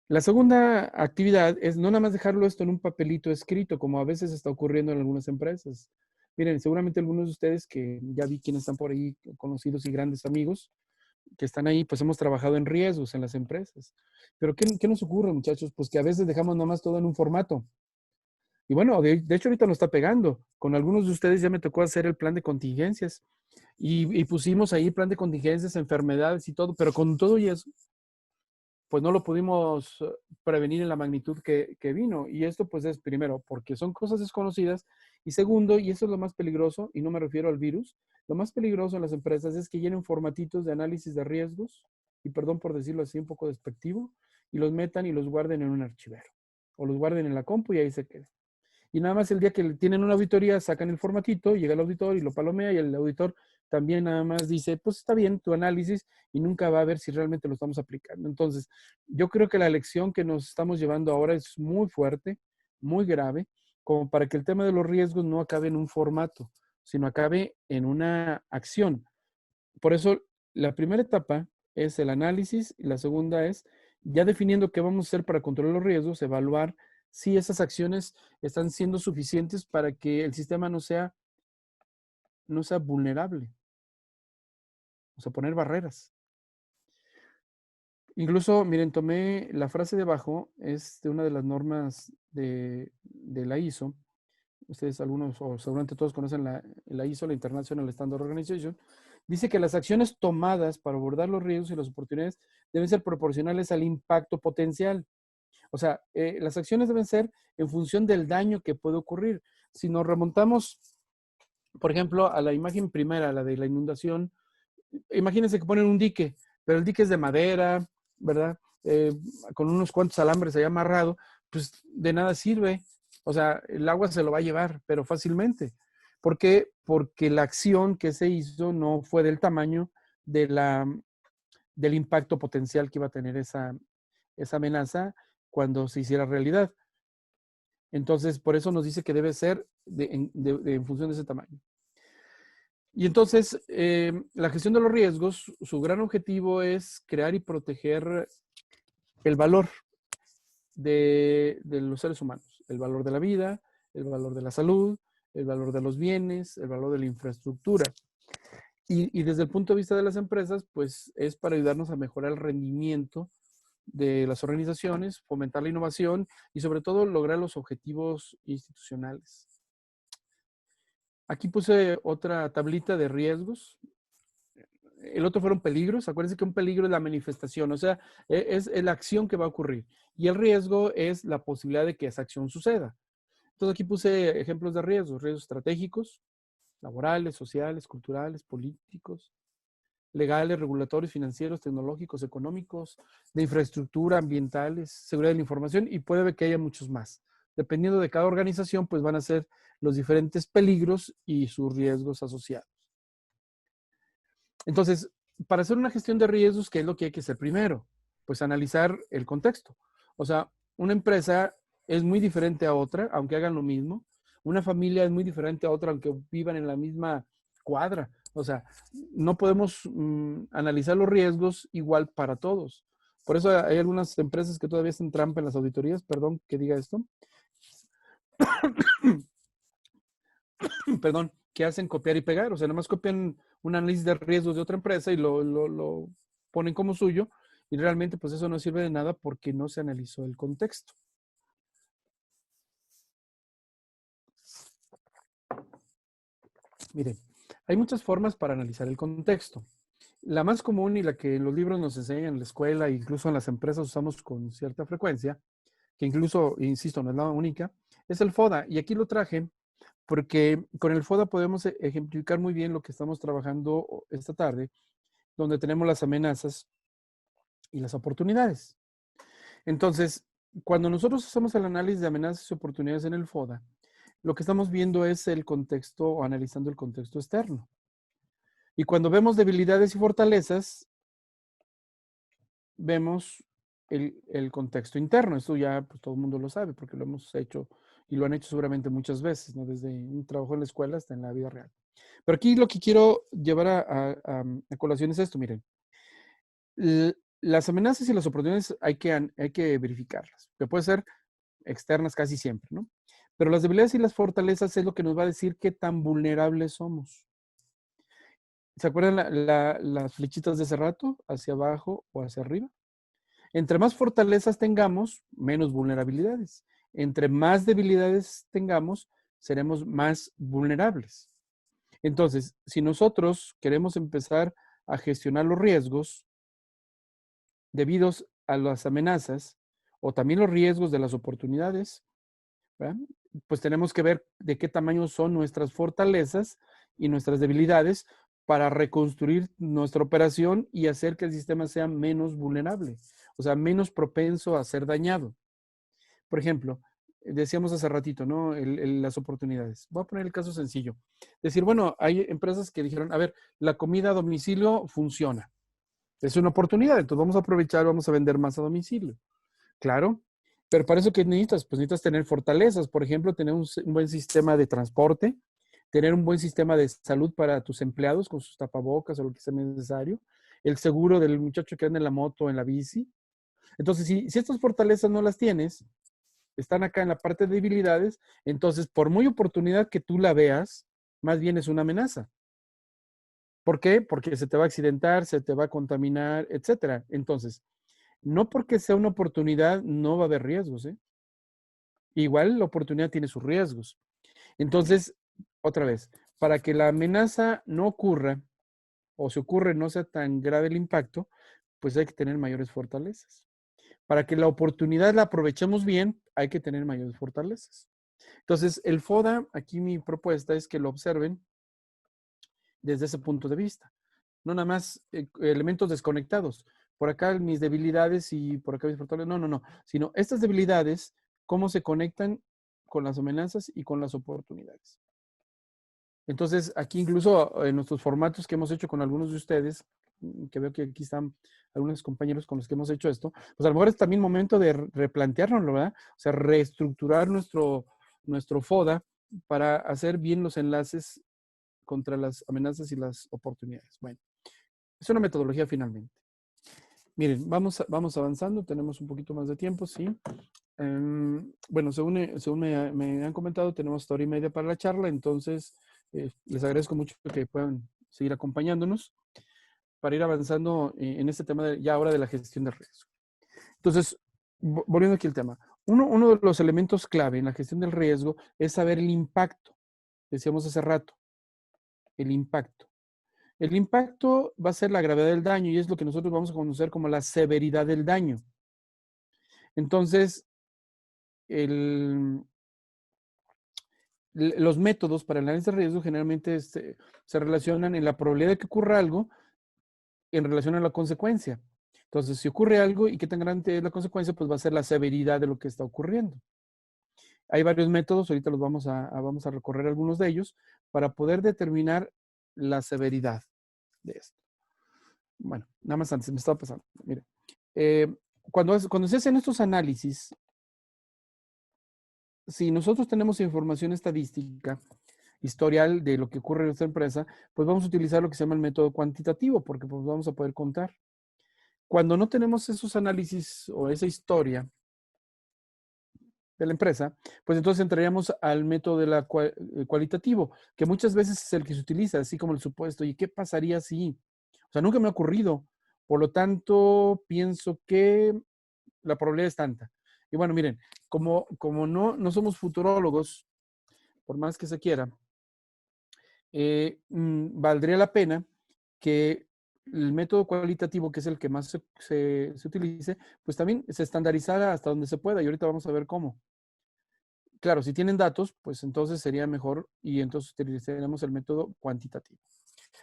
La segunda actividad es no nada más dejarlo esto en un papelito escrito, como a veces está ocurriendo en algunas empresas. Miren, seguramente algunos de ustedes que ya vi quienes están por ahí, conocidos y grandes amigos, que están ahí, pues hemos trabajado en riesgos en las empresas. Pero ¿qué nos ocurre, muchachos? Pues que a veces dejamos nada más todo en un formato. Y bueno, de hecho ahorita nos está pegando. Con algunos de ustedes ya me tocó hacer el plan de contingencias y pusimos ahí plan de contingencias, enfermedades y todo, pero con todo y eso, pues no lo pudimos prevenir en la magnitud que vino. Y esto pues es primero, porque son cosas desconocidas. Y segundo, y eso es lo más peligroso, y no me refiero al virus, lo más peligroso en las empresas es que llenen formatitos de análisis de riesgos, y perdón por decirlo así un poco despectivo, y los metan y los guarden en un archivero. O los guarden en la compu y ahí se quedan. Y nada más el día que tienen una auditoría, sacan el formatito, llega el auditor y lo palomea y el auditor también nada más dice, pues está bien tu análisis y nunca va a ver si realmente lo estamos aplicando. Entonces, yo creo que la lección que nos estamos llevando ahora es muy fuerte, muy grave, como para que el tema de los riesgos no acabe en un formato, sino acabe en una acción. Por eso, la primera etapa es el análisis y la segunda es, ya definiendo qué vamos a hacer para controlar los riesgos, evaluar si esas acciones están siendo suficientes para que el sistema no sea vulnerable. O sea, poner barreras. Incluso, miren, tomé la frase de abajo, es de una de las normas de la ISO, ustedes algunos o seguramente todos conocen la ISO, la International Standard Organization, dice que las acciones tomadas para abordar los riesgos y las oportunidades deben ser proporcionales al impacto potencial. O sea, las acciones deben ser en función del daño que puede ocurrir. Si nos remontamos, por ejemplo, a la imagen primera, la de la inundación, imagínense que ponen un dique, pero el dique es de madera, ¿verdad? Con unos cuantos alambres ahí amarrado, pues de nada sirve. O sea, el agua se lo va a llevar, pero fácilmente. ¿Por qué? Porque la acción que se hizo no fue del tamaño de del impacto potencial que iba a tener esa amenaza cuando se hiciera realidad. Entonces, por eso nos dice que debe ser en función de ese tamaño. Y entonces, la gestión de los riesgos, su gran objetivo es crear y proteger el valor de los seres humanos, el valor de la vida, el valor de la salud, el valor de los bienes, el valor de la infraestructura. Y desde el punto de vista de las empresas, pues es para ayudarnos a mejorar el rendimiento de las organizaciones, fomentar la innovación y sobre todo lograr los objetivos institucionales. Aquí puse otra tablita de riesgos. El otro fueron peligros. Acuérdense que un peligro es la manifestación, o sea, es la acción que va a ocurrir. Y el riesgo es la posibilidad de que esa acción suceda. Entonces aquí puse ejemplos de riesgos estratégicos, laborales, sociales, culturales, políticos, legales, regulatorios, financieros, tecnológicos, económicos, de infraestructura, ambientales, seguridad de la información y puede ver que haya muchos más. Dependiendo de cada organización, pues van a ser los diferentes peligros y sus riesgos asociados. Entonces, para hacer una gestión de riesgos, ¿qué es lo que hay que hacer primero? Pues analizar el contexto. O sea, una empresa es muy diferente a otra, aunque hagan lo mismo. Una familia es muy diferente a otra, aunque vivan en la misma cuadra. O sea, no podemos analizar los riesgos igual para todos. Por eso hay algunas empresas que todavía hacen trampa en las auditorías, perdón que diga esto, perdón, que hacen copiar y pegar. O sea, nada más copian un análisis de riesgos de otra empresa y lo ponen como suyo y realmente pues eso no sirve de nada porque no se analizó el contexto. Miren, hay muchas formas para analizar el contexto. La más común y la que en los libros nos enseñan en la escuela e incluso en las empresas usamos con cierta frecuencia, que incluso, insisto, no es la única, es el FODA. Y aquí lo traje porque con el FODA podemos ejemplificar muy bien lo que estamos trabajando esta tarde, donde tenemos las amenazas y las oportunidades. Entonces, cuando nosotros hacemos el análisis de amenazas y oportunidades en el FODA, lo que estamos viendo es el contexto o analizando el contexto externo. Y cuando vemos debilidades y fortalezas, vemos el contexto interno. Esto ya pues, todo el mundo lo sabe porque lo hemos hecho y lo han hecho seguramente muchas veces, ¿no? Desde un trabajo en la escuela hasta en la vida real. Pero aquí lo que quiero llevar a colación es esto, miren. Las amenazas y las oportunidades hay que verificarlas, que puede ser externas casi siempre, ¿no? Pero las debilidades y las fortalezas es lo que nos va a decir qué tan vulnerables somos. ¿Se acuerdan las flechitas de ese rato? Hacia abajo o hacia arriba. Entre más fortalezas tengamos, menos vulnerabilidades. Entre más debilidades tengamos, seremos más vulnerables. Entonces, si nosotros queremos empezar a gestionar los riesgos debidos a las amenazas o también los riesgos de las oportunidades, ¿verdad? Pues tenemos que ver de qué tamaño son nuestras fortalezas y nuestras debilidades para reconstruir nuestra operación y hacer que el sistema sea menos vulnerable, o sea, menos propenso a ser dañado. Por ejemplo, decíamos hace ratito, ¿no? Las oportunidades. Voy a poner el caso sencillo. Decir, bueno, hay empresas que dijeron, a ver, la comida a domicilio funciona. Es una oportunidad, entonces vamos a aprovechar, vamos a vender más a domicilio. Claro, pero para eso, ¿qué necesitas? Pues necesitas tener fortalezas, por ejemplo, tener un buen sistema de transporte, tener un buen sistema de salud para tus empleados con sus tapabocas o lo que sea necesario, el seguro del muchacho que anda en la moto o en la bici. Entonces, si estas fortalezas no las tienes, están acá en la parte de debilidades, entonces, por muy oportunidad que tú la veas, más bien es una amenaza. ¿Por qué? Porque se te va a accidentar, se te va a contaminar, etcétera. Entonces, no porque sea una oportunidad, no va a haber riesgos, ¿eh? Igual la oportunidad tiene sus riesgos. Entonces, otra vez, para que la amenaza no ocurra, o si ocurre no sea tan grave el impacto, pues hay que tener mayores fortalezas. Para que la oportunidad la aprovechemos bien, hay que tener mayores fortalezas. Entonces, el FODA, aquí mi propuesta es que lo observen desde ese punto de vista. No nada más elementos desconectados. Por acá mis debilidades y por acá mis fortalezas. No, no, no. Sino estas debilidades, cómo se conectan con las amenazas y con las oportunidades. Entonces, aquí incluso en nuestros formatos que hemos hecho con algunos de ustedes, que veo que aquí están algunos compañeros con los que hemos hecho esto, pues a lo mejor es también momento de replanteárnoslo, ¿verdad? O sea, reestructurar nuestro FODA para hacer bien los enlaces contra las amenazas y las oportunidades. Bueno, es una metodología finalmente. Miren, vamos avanzando, tenemos un poquito más de tiempo, sí. Bueno, según me han comentado, tenemos hasta hora y media para la charla, entonces les agradezco mucho que puedan seguir acompañándonos para ir avanzando en este tema ya ahora de la gestión del riesgo. Entonces, volviendo aquí al tema, uno de los elementos clave en la gestión del riesgo es saber el impacto. Decíamos hace rato, el impacto. El impacto va a ser la gravedad del daño y es lo que nosotros vamos a conocer como la severidad del daño. Entonces, los métodos para el análisis de riesgo generalmente se relacionan en la probabilidad de que ocurra algo en relación a la consecuencia. Entonces, si ocurre algo y qué tan grande es la consecuencia, pues va a ser la severidad de lo que está ocurriendo. Hay varios métodos, ahorita los vamos a recorrer algunos de ellos, para poder determinar la severidad de esto. Bueno, nada más antes, me estaba pasando. Mire, cuando se hacen estos análisis, si nosotros tenemos información estadística, historial de lo que ocurre en nuestra empresa, pues vamos a utilizar lo que se llama el método cuantitativo, porque pues vamos a poder contar. Cuando no tenemos esos análisis o esa historia de la empresa, pues entonces entraríamos al método de la cualitativo, que muchas veces es el que se utiliza, así como el supuesto, ¿y qué pasaría si? O sea, nunca me ha ocurrido. Por lo tanto, pienso que la probabilidad es tanta. Y bueno, miren, como no somos futurólogos, por más que se quiera, valdría la pena que el método cualitativo, que es el que más se utilice, pues también se estandarizara hasta donde se pueda. Y ahorita vamos a ver cómo. Claro, si tienen datos, pues entonces sería mejor y entonces utilizaremos el método cuantitativo.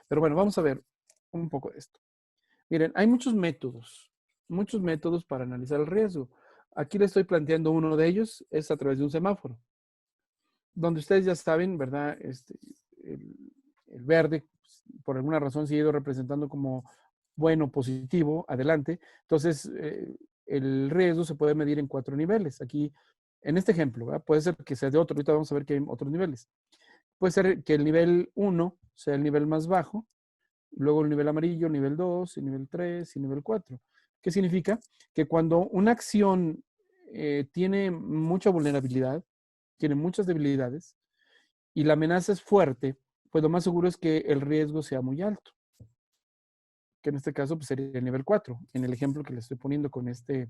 Pero bueno, vamos a ver un poco de esto. Miren, hay muchos métodos para analizar el riesgo. Aquí les estoy planteando uno de ellos, es a través de un semáforo, donde ustedes ya saben, ¿verdad? El verde, pues, por alguna razón, se ha ido representando como bueno, positivo, adelante. Entonces, el riesgo se puede medir en 4 niveles. Aquí, en este ejemplo, ¿verdad? Puede ser que sea de otro, ahorita vamos a ver que hay otros niveles. Puede ser que el nivel 1 sea el nivel más bajo, luego el nivel amarillo, nivel 2, y nivel 3 y nivel 4. ¿Qué significa? Que cuando una acción tiene mucha vulnerabilidad, tiene muchas debilidades y la amenaza es fuerte, pues lo más seguro es que el riesgo sea muy alto, que en este caso pues sería el nivel 4, en el ejemplo que le estoy poniendo con este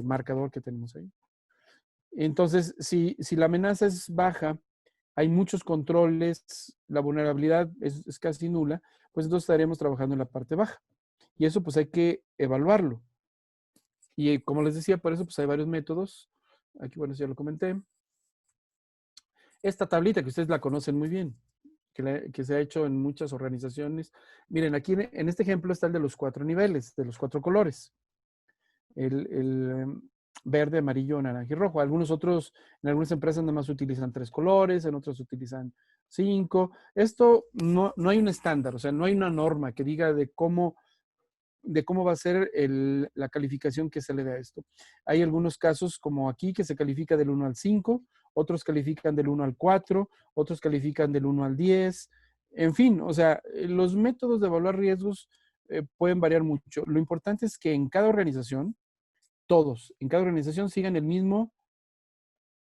marcador que tenemos ahí. Entonces, si la amenaza es baja, hay muchos controles, la vulnerabilidad es casi nula, pues entonces estaríamos trabajando en la parte baja. Y eso pues hay que evaluarlo. Y como les decía, por eso pues hay varios métodos. Aquí, bueno, ya lo comenté. Esta tablita que ustedes la conocen muy bien, que se ha hecho en muchas organizaciones. Miren, aquí en este ejemplo está el de los 4 niveles, de los 4 colores. El verde, amarillo, naranja y rojo. Algunos otros, en algunas empresas nada más utilizan 3 colores, en otras utilizan 5. Esto no hay un estándar, o sea, no hay una norma que diga de cómo va a ser la calificación que se le da a esto. Hay algunos casos como aquí que se califica del 1 al 5, otros califican del 1 al 4, otros califican del 1 al 10. En fin, o sea, los métodos de evaluar riesgos pueden variar mucho. Lo importante es que en cada organización, todos, en cada organización sigan el mismo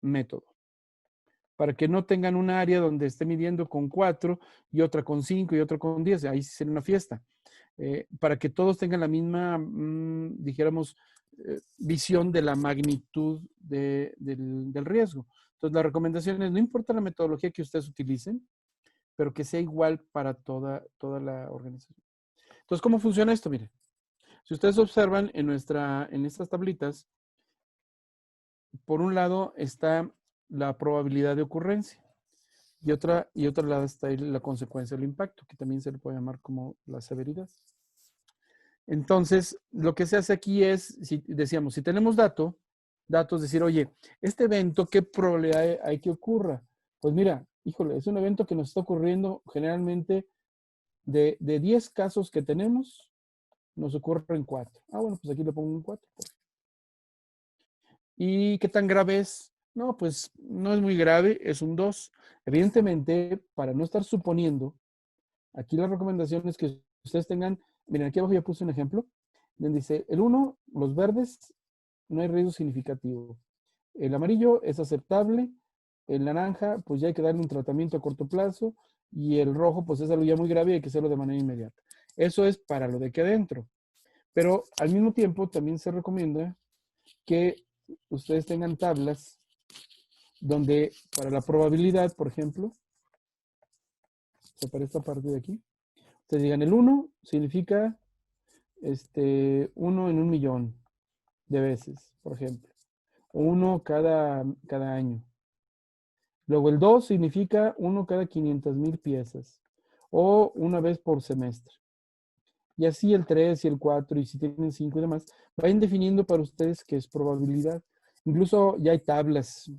método, para que no tengan un área donde esté midiendo con 4 y otra con 5 y otra con 10. Ahí sí sería una fiesta. Para que todos tengan la misma, dijéramos, visión de la magnitud del riesgo. Entonces, la recomendación es, no importa la metodología que ustedes utilicen, pero que sea igual para toda la organización. Entonces, ¿cómo funciona esto? Miren, si ustedes observan en estas tablitas, por un lado está la probabilidad de ocurrencia y otro lado está ahí la consecuencia del impacto, que también se le puede llamar como la severidad. Entonces, lo que se hace aquí es, si decíamos, si tenemos datos, decir, oye, este evento, ¿qué probabilidad hay que ocurra? Pues mira, híjole, es un evento que nos está ocurriendo generalmente de 10 casos que tenemos, nos ocurren 4. Ah, bueno, pues aquí le pongo un 4. ¿Y qué tan grave es? No, pues no es muy grave, es un 2. Evidentemente, para no estar suponiendo, aquí la recomendación es que ustedes tengan, miren, aquí abajo ya puse un ejemplo, donde dice, el 1, los verdes, no hay riesgo significativo. El amarillo es aceptable, el naranja, pues ya hay que darle un tratamiento a corto plazo, y el rojo, pues es algo ya muy grave y hay que hacerlo de manera inmediata. Eso es para lo de aquí adentro. Pero al mismo tiempo también se recomienda que ustedes tengan tablas donde para la probabilidad, por ejemplo, para esta parte de aquí, ustedes digan el 1 significa 1 en 1.000.000 de veces, por ejemplo. O 1 cada año. Luego el 2 significa 1 cada 500,000 piezas. O una vez por semestre. Y así el 3 y el 4, y si tienen 5 y demás, vayan definiendo para ustedes qué es probabilidad. Incluso ya hay tablas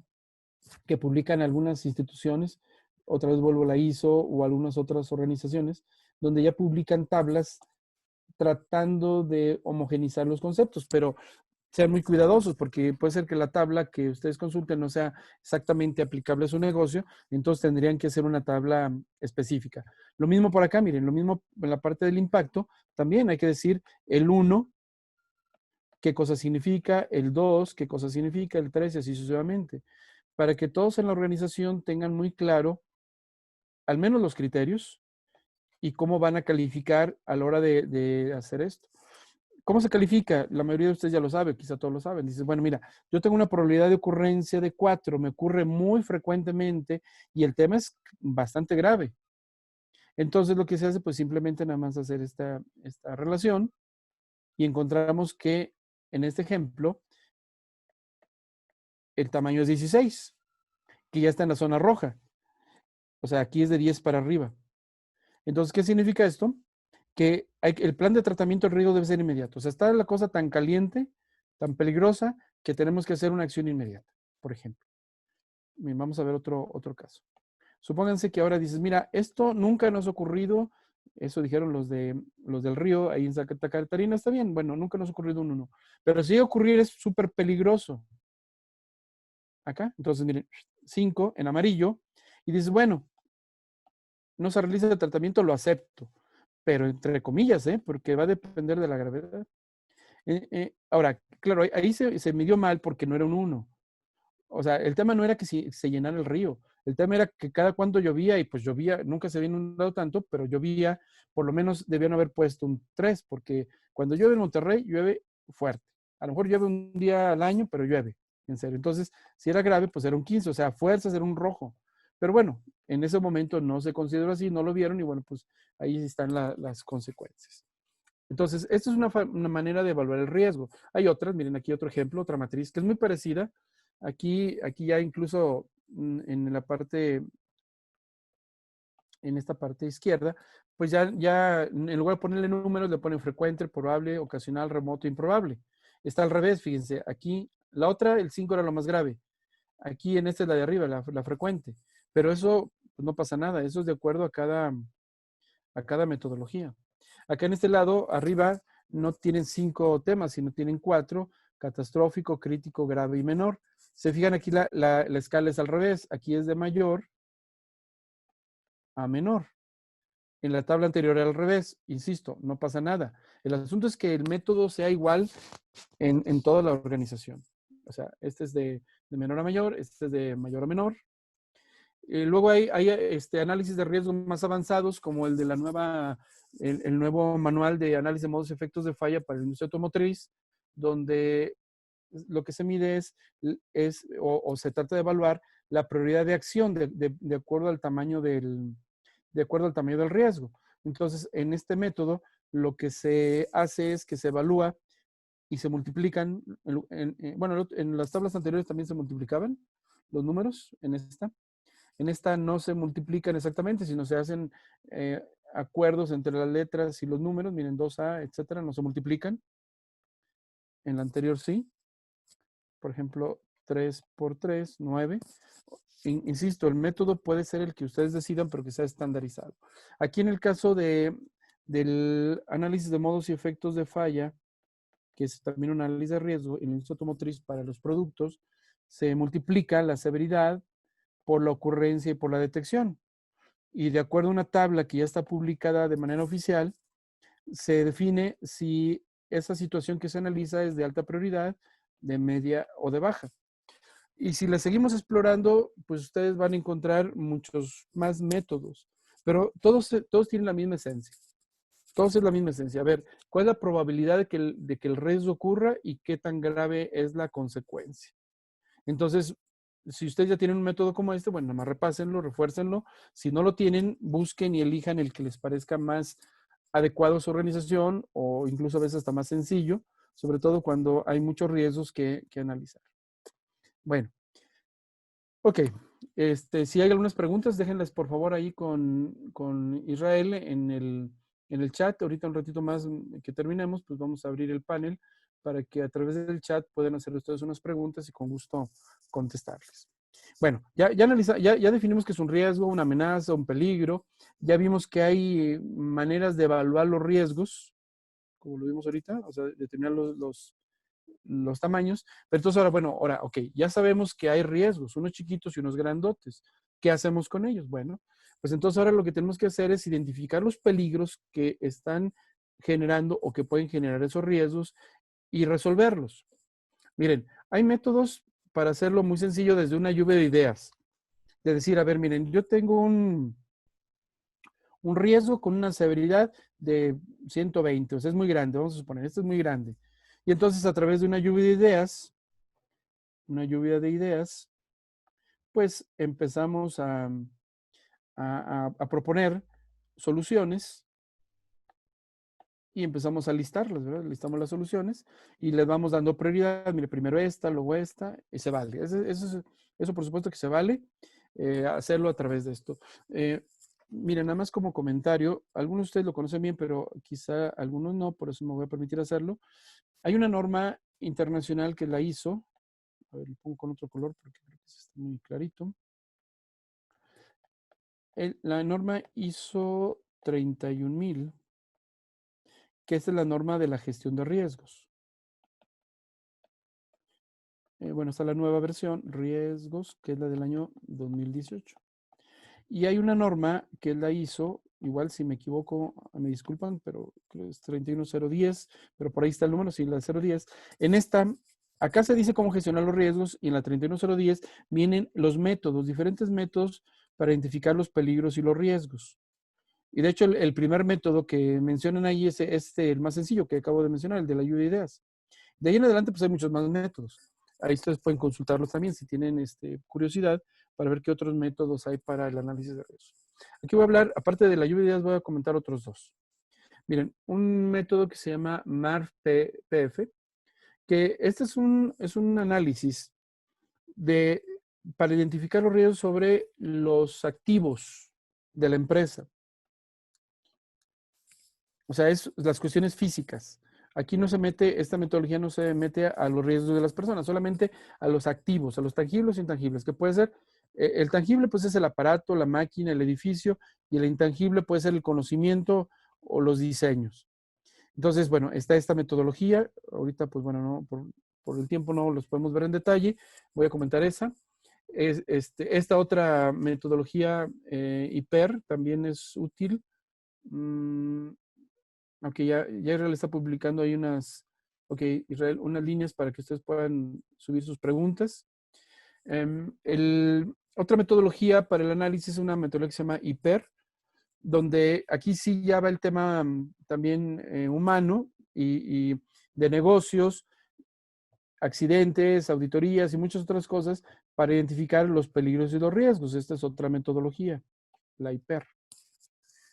que publican algunas instituciones, otra vez vuelvo a la ISO o algunas otras organizaciones, donde ya publican tablas tratando de homogenizar los conceptos, pero sean muy cuidadosos porque puede ser que la tabla que ustedes consulten no sea exactamente aplicable a su negocio, entonces tendrían que hacer una tabla específica. Lo mismo por acá, miren, lo mismo en la parte del impacto, también hay que decir el 1, qué cosa significa, el 2, qué cosa significa, el 3 y así sucesivamente, para que todos en la organización tengan muy claro al menos los criterios y cómo van a calificar a la hora de hacer esto. ¿Cómo se califica? La mayoría de ustedes ya lo sabe, quizá todos lo saben. Dices, bueno, mira, yo tengo una probabilidad de ocurrencia de 4, me ocurre muy frecuentemente y el tema es bastante grave. Entonces lo que se hace, pues simplemente nada más hacer esta relación y encontramos que en este ejemplo el tamaño es 16, que ya está en la zona roja. O sea, aquí es de 10 para arriba. Entonces, ¿qué significa esto? Que el plan de tratamiento del riesgo debe ser inmediato. O sea, está la cosa tan caliente, tan peligrosa, que tenemos que hacer una acción inmediata, por ejemplo. Bien, vamos a ver otro caso. Supónganse que ahora dices, mira, esto nunca nos ha ocurrido, eso dijeron los del río, ahí en Santa Catarina, está bien, bueno, nunca nos ha ocurrido uno, no. Pero si ocurrir es súper peligroso. Acá, entonces miren, 5 en amarillo, y dices, bueno, no se realiza el tratamiento, lo acepto, pero entre comillas, porque va a depender de la gravedad. Ahora, claro, ahí se midió mal porque no era un 1. O sea, el tema no era que se llenara el río, el tema era que cada cuánto llovía y pues llovía, nunca se había inundado tanto, pero llovía, por lo menos debían haber puesto un 3, porque cuando llueve en Monterrey, llueve fuerte. A lo mejor llueve un día al año, pero llueve, en serio. Entonces, si era grave, pues era un 15, o sea, fuerzas era un rojo. Pero bueno, en ese momento no se consideró así, no lo vieron y bueno, pues ahí están las consecuencias. Entonces, esta es una manera de evaluar el riesgo. Hay otras, miren aquí otro ejemplo, otra matriz que es muy parecida. Aquí ya incluso en la parte, en esta parte izquierda, pues ya en lugar de ponerle números, le ponen frecuente, probable, ocasional, remoto, improbable. Está al revés, fíjense. Aquí, la otra, el 5 era lo más grave. Aquí en esta es la de arriba, la frecuente. Pero eso pues, no pasa nada. Eso es de acuerdo a cada metodología. Acá en este lado, arriba, no tienen 5 temas, sino tienen 4, catastrófico, crítico, grave y menor. Se fijan aquí la escala es al revés, aquí es de mayor a menor. En la tabla anterior era al revés, insisto, no pasa nada. El asunto es que el método sea igual en toda la organización. O sea, este es de menor a mayor, este es de mayor a menor. Luego hay análisis de riesgos más avanzados, como el de el nuevo manual de análisis de modos y efectos de falla para la industria automotriz, donde lo que se mide o se trata de evaluar la prioridad de acción de acuerdo al tamaño de acuerdo al tamaño del riesgo. Entonces, en este método, lo que se hace es que se evalúa y se multiplican, bueno, en las tablas anteriores también se multiplicaban los números, en esta no se multiplican exactamente, sino se hacen acuerdos entre las letras y los números, miren, 2A, etcétera, no se multiplican. En la anterior sí. Por ejemplo, 3 por 3, 9. Insisto, el método puede ser el que ustedes decidan, pero que sea estandarizado. Aquí en el caso del análisis de modos y efectos de falla, que es también un análisis de riesgo en el Instituto Automotriz para los productos, se multiplica la severidad por la ocurrencia y por la detección. Y de acuerdo a una tabla que ya está publicada de manera oficial, se define si esa situación que se analiza es de alta prioridad, de media o de baja. Y si la seguimos explorando, pues ustedes van a encontrar muchos más métodos, pero todos tienen la misma esencia. Todos es la misma esencia. A ver, ¿cuál es la probabilidad de que el riesgo ocurra y qué tan grave es la consecuencia? Entonces, si ustedes ya tienen un método como este, bueno, nada más repásenlo, refuércenlo. Si no lo tienen, busquen y elijan el que les parezca más adecuado a su organización o incluso a veces hasta más sencillo, sobre todo cuando hay muchos riesgos que analizar. Bueno, ok. Si hay algunas preguntas, déjenlas por favor ahí con Israel en el chat. Ahorita un ratito más que terminemos, pues vamos a abrir el panel para que a través del chat puedan hacer ustedes unas preguntas y con gusto contestarles. Bueno, ya definimos que es un riesgo, una amenaza, un peligro. Ya vimos que hay maneras de evaluar los riesgos, como lo vimos ahorita, o sea, determinar los tamaños. Pero entonces ahora, ok, ya sabemos que hay riesgos, unos chiquitos y unos grandotes. ¿Qué hacemos con ellos? Bueno, pues entonces ahora lo que tenemos que hacer es identificar los peligros que están generando o que pueden generar esos riesgos y resolverlos. Miren, hay métodos para hacerlo muy sencillo desde una lluvia de ideas. De decir, a ver, miren, yo tengo un riesgo con una severidad de 120, o sea, es muy grande, vamos a suponer, esto es muy grande. Y entonces a través de una lluvia de ideas, pues empezamos a proponer soluciones y empezamos a listarlas, ¿verdad? Listamos las soluciones y les vamos dando prioridad. Mire, primero esta, luego esta, y se vale. Eso por supuesto que se vale hacerlo a través de esto. Miren, nada más como comentario, algunos de ustedes lo conocen bien, pero quizá algunos no, por eso me voy a permitir hacerlo. Hay una norma internacional que la hizo, a ver, lo pongo con otro color porque creo que está muy clarito. La norma ISO 31000, que esta es la norma de la gestión de riesgos. Bueno, está la nueva versión, riesgos, que es la del año 2018. Y hay una norma que es la ISO, igual si me equivoco, me disculpan, pero creo que es 31010, pero por ahí está el número, sí, la 010. En esta, acá se dice cómo gestionar los riesgos y en la 31010 vienen los métodos, diferentes métodos para identificar los peligros y los riesgos. Y de hecho, el primer método que mencionan ahí es el más sencillo que acabo de mencionar, el de la lluvia de ideas. De ahí en adelante, pues hay muchos más métodos. Ahí ustedes pueden consultarlos también si tienen curiosidad para ver qué otros métodos hay para el análisis de riesgos. Aquí voy a hablar, aparte de la lluvia de ideas, voy a comentar otros dos. Miren, un método que se llama MARPF, que este es un análisis para identificar los riesgos sobre los activos de la empresa. O sea, es las cuestiones físicas. Aquí no se mete, esta metodología no se mete a los riesgos de las personas, solamente a los activos, a los tangibles e intangibles, que puede ser, el tangible pues es el aparato, la máquina, el edificio, y el intangible puede ser el conocimiento o los diseños. Entonces, bueno, está esta metodología, ahorita pues bueno, no, por el tiempo no los podemos ver en detalle, voy a comentar esa. Esta otra metodología, IPER, también es útil. Aunque ya Israel está publicando ahí Israel, unas líneas para que ustedes puedan subir sus preguntas. Otra metodología para el análisis es una metodología que se llama IPER, donde aquí sí ya va el tema también humano y de negocios, accidentes, auditorías y muchas otras cosas, para identificar los peligros y los riesgos. Esta es otra metodología, la IPER.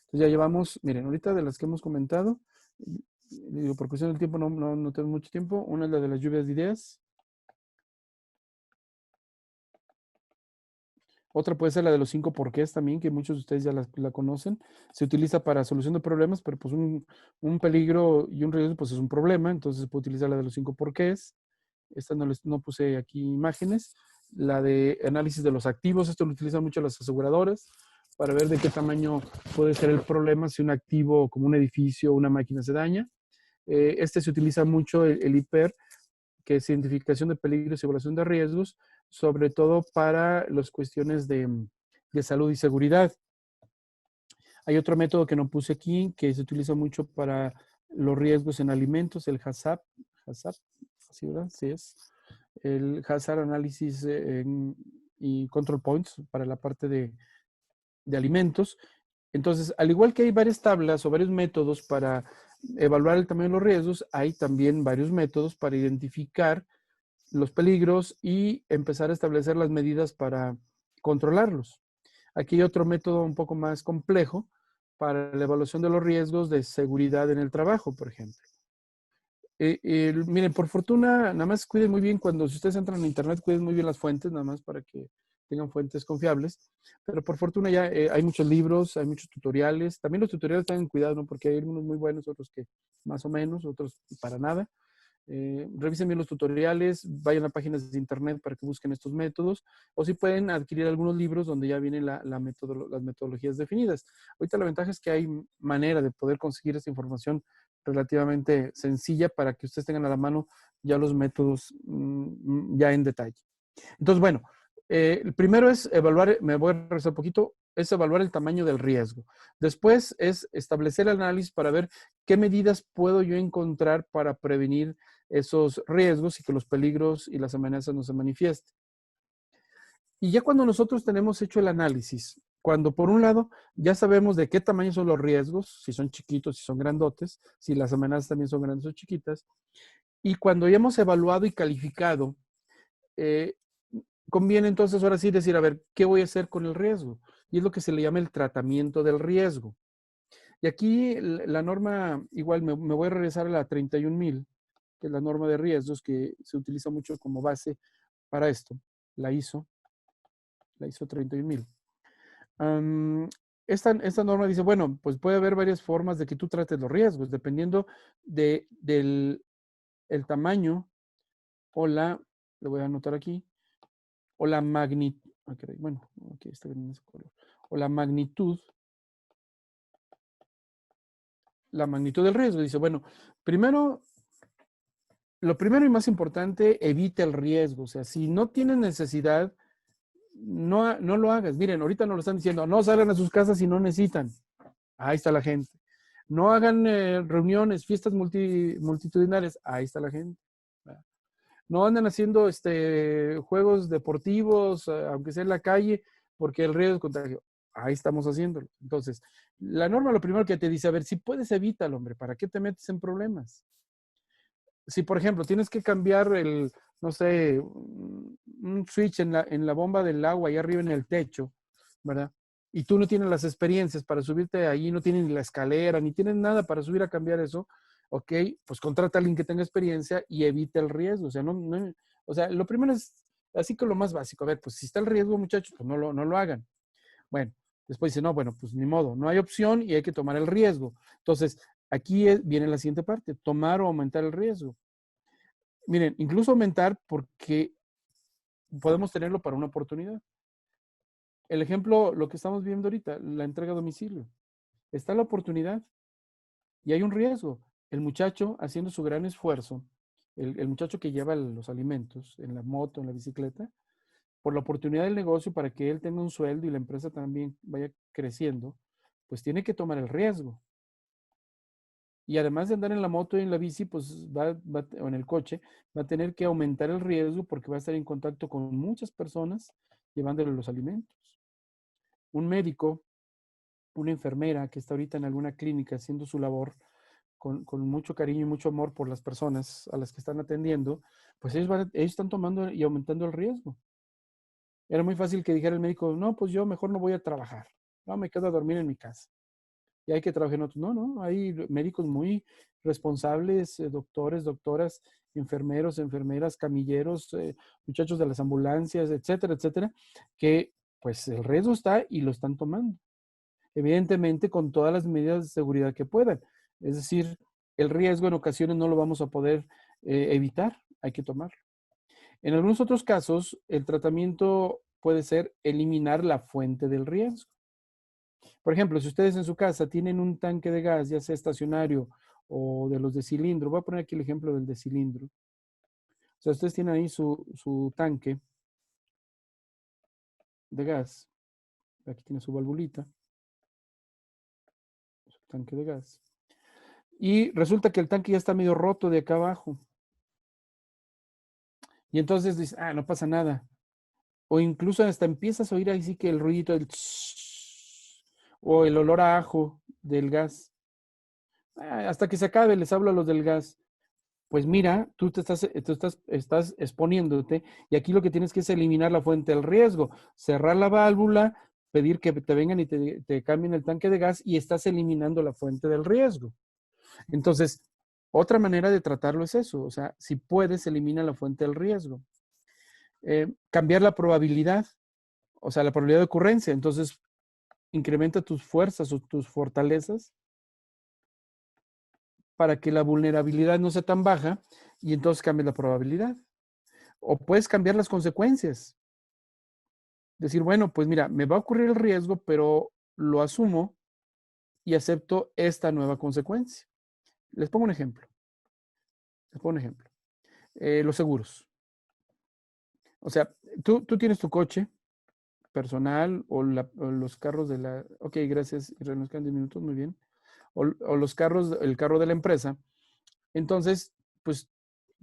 Entonces ya llevamos, miren, ahorita de las que hemos comentado, digo, por cuestión del tiempo no tengo mucho tiempo. Una es la de las lluvias de ideas. Otra puede ser la de los 5 porqués también, que muchos de ustedes ya la conocen. Se utiliza para solución de problemas, pero pues un peligro y un riesgo pues es un problema, entonces se puede utilizar la de los 5 porqués. Esta no puse aquí imágenes. La de análisis de los activos, esto lo utilizan mucho las aseguradoras para ver de qué tamaño puede ser el problema si un activo como un edificio o una máquina se daña. Este se utiliza mucho el IPER, que es identificación de peligros y evaluación de riesgos, sobre todo para las cuestiones de salud y seguridad. Hay otro método que no puse aquí, que se utiliza mucho para los riesgos en alimentos, el HACCP, ¿sí, verdad? Sí es. El Hazard Analysis y Control Points para la parte de alimentos. Entonces, al igual que hay varias tablas o varios métodos para evaluar el tamaño de los riesgos, hay también varios métodos para identificar los peligros y empezar a establecer las medidas para controlarlos. Aquí hay otro método un poco más complejo para la evaluación de los riesgos de seguridad en el trabajo, por ejemplo. Miren, por fortuna, nada más cuiden muy bien si ustedes entran en internet, cuiden muy bien las fuentes, nada más para que tengan fuentes confiables. Pero por fortuna ya hay muchos libros, hay muchos tutoriales. También los tutoriales tengan cuidado, ¿no? Porque hay unos muy buenos, otros que más o menos, otros para nada. Revisen bien los tutoriales, vayan a páginas de internet para que busquen estos métodos, o si pueden adquirir algunos libros donde ya vienen las metodologías definidas. Ahorita la ventaja es que hay manera de poder conseguir esta información relativamente sencilla para que ustedes tengan a la mano ya los métodos ya en detalle. Entonces, bueno, el primero es evaluar, me voy a regresar un poquito, es evaluar el tamaño del riesgo. Después es establecer el análisis para ver qué medidas puedo yo encontrar para prevenir esos riesgos y que los peligros y las amenazas no se manifiesten. Y ya cuando nosotros tenemos hecho el análisis, cuando por un lado ya sabemos de qué tamaño son los riesgos, si son chiquitos, si son grandotes, si las amenazas también son grandes o chiquitas, y cuando ya hemos evaluado y calificado, eh, conviene entonces ahora sí decir, a ver, ¿qué voy a hacer con el riesgo? Y es lo que se le llama el tratamiento del riesgo. Y aquí la norma, igual me voy a regresar a la 31.000, que es la norma de riesgos que se utiliza mucho como base para esto, la ISO 31.000. Esta norma dice, bueno, pues puede haber varias formas de que tú trates los riesgos, dependiendo del el tamaño o lo voy a anotar aquí, o la magnitud, bueno, aquí está bien en ese color, o la magnitud del riesgo. Dice, bueno, lo primero y más importante, evita el riesgo. O sea, si no tienes necesidad, no lo hagas. Miren, ahorita nos lo están diciendo, no salgan a sus casas si no necesitan. Ahí está la gente. No hagan reuniones, fiestas multitudinarias. Ahí está la gente. No andan haciendo juegos deportivos, aunque sea en la calle, porque el riesgo de contagio. Ahí estamos haciéndolo. Entonces, la norma lo primero que te dice, a ver, si puedes, evítalo, hombre, ¿para qué te metes en problemas? Si, por ejemplo, tienes que cambiar no sé, un switch en la bomba del agua ahí arriba en el techo, ¿verdad? Y tú no tienes las experiencias para subirte ahí, no tienes ni la escalera, ni tienes nada para subir a cambiar eso, ok, pues contrata a alguien que tenga experiencia y evita el riesgo. O sea, o sea, lo primero es, así que lo más básico, a ver, pues si está el riesgo, muchachos, pues no lo hagan. Bueno, después dice, no, bueno, pues ni modo, no hay opción y hay que tomar el riesgo. Entonces, aquí viene la siguiente parte, tomar o aumentar el riesgo. Miren, incluso aumentar porque podemos tenerlo para una oportunidad. El ejemplo, lo que estamos viendo ahorita, la entrega a domicilio. Está la oportunidad y hay un riesgo. El muchacho haciendo su gran esfuerzo, el muchacho que lleva los alimentos en la moto, en la bicicleta, por la oportunidad del negocio para que él tenga un sueldo y la empresa también vaya creciendo, pues tiene que tomar el riesgo. Y además de andar en la moto y en la bici, pues o en el coche, va a tener que aumentar el riesgo porque va a estar en contacto con muchas personas llevándole los alimentos. Un médico, una enfermera que está ahorita en alguna clínica haciendo su labor con mucho cariño y mucho amor por las personas a las que están atendiendo, pues ellos están tomando y aumentando el riesgo. Era muy fácil que dijera el médico, no, pues yo mejor no voy a trabajar, no, me quedo a dormir en mi casa. Y hay que trabajar en otros. No, no, hay médicos muy responsables, doctores, doctoras, enfermeros, enfermeras, camilleros, muchachos de las ambulancias, etcétera, etcétera, que pues el riesgo está y lo están tomando. Evidentemente con todas las medidas de seguridad que puedan. Es decir, el riesgo en ocasiones no lo vamos a poder evitar, hay que tomarlo. En algunos otros casos, el tratamiento puede ser eliminar la fuente del riesgo. Por ejemplo, si ustedes en su casa tienen un tanque de gas, ya sea estacionario o de los de cilindro, voy a poner aquí el ejemplo del de cilindro. O sea, ustedes tienen ahí su tanque de gas. Aquí tiene su valvulita, su tanque de gas. Y resulta que el tanque ya está medio roto de acá abajo. Y entonces dices, ah, no pasa nada. O incluso hasta empiezas a oír ahí sí que el ruidito del tss, o el olor a ajo del gas. Ah, hasta que se acabe, les hablo a los del gas. Pues mira, estás exponiéndote y aquí lo que tienes que es eliminar la fuente del riesgo, cerrar la válvula, pedir que te vengan y te cambien el tanque de gas y estás eliminando la fuente del riesgo. Entonces, otra manera de tratarlo es eso, o sea, si puedes, elimina la fuente del riesgo. Cambiar la probabilidad, o sea, la probabilidad de ocurrencia. Entonces, incrementa tus fuerzas o tus fortalezas para que la vulnerabilidad no sea tan baja y entonces cambies la probabilidad. O puedes cambiar las consecuencias. Decir, bueno, pues mira, me va a ocurrir el riesgo, pero lo asumo y acepto esta nueva consecuencia. Les pongo un ejemplo. Los seguros. O sea, tú tienes tu coche personal o los carros de la... Ok, gracias. Nos quedan 10 minutos, muy bien. O los carros, el carro de la empresa. Entonces, pues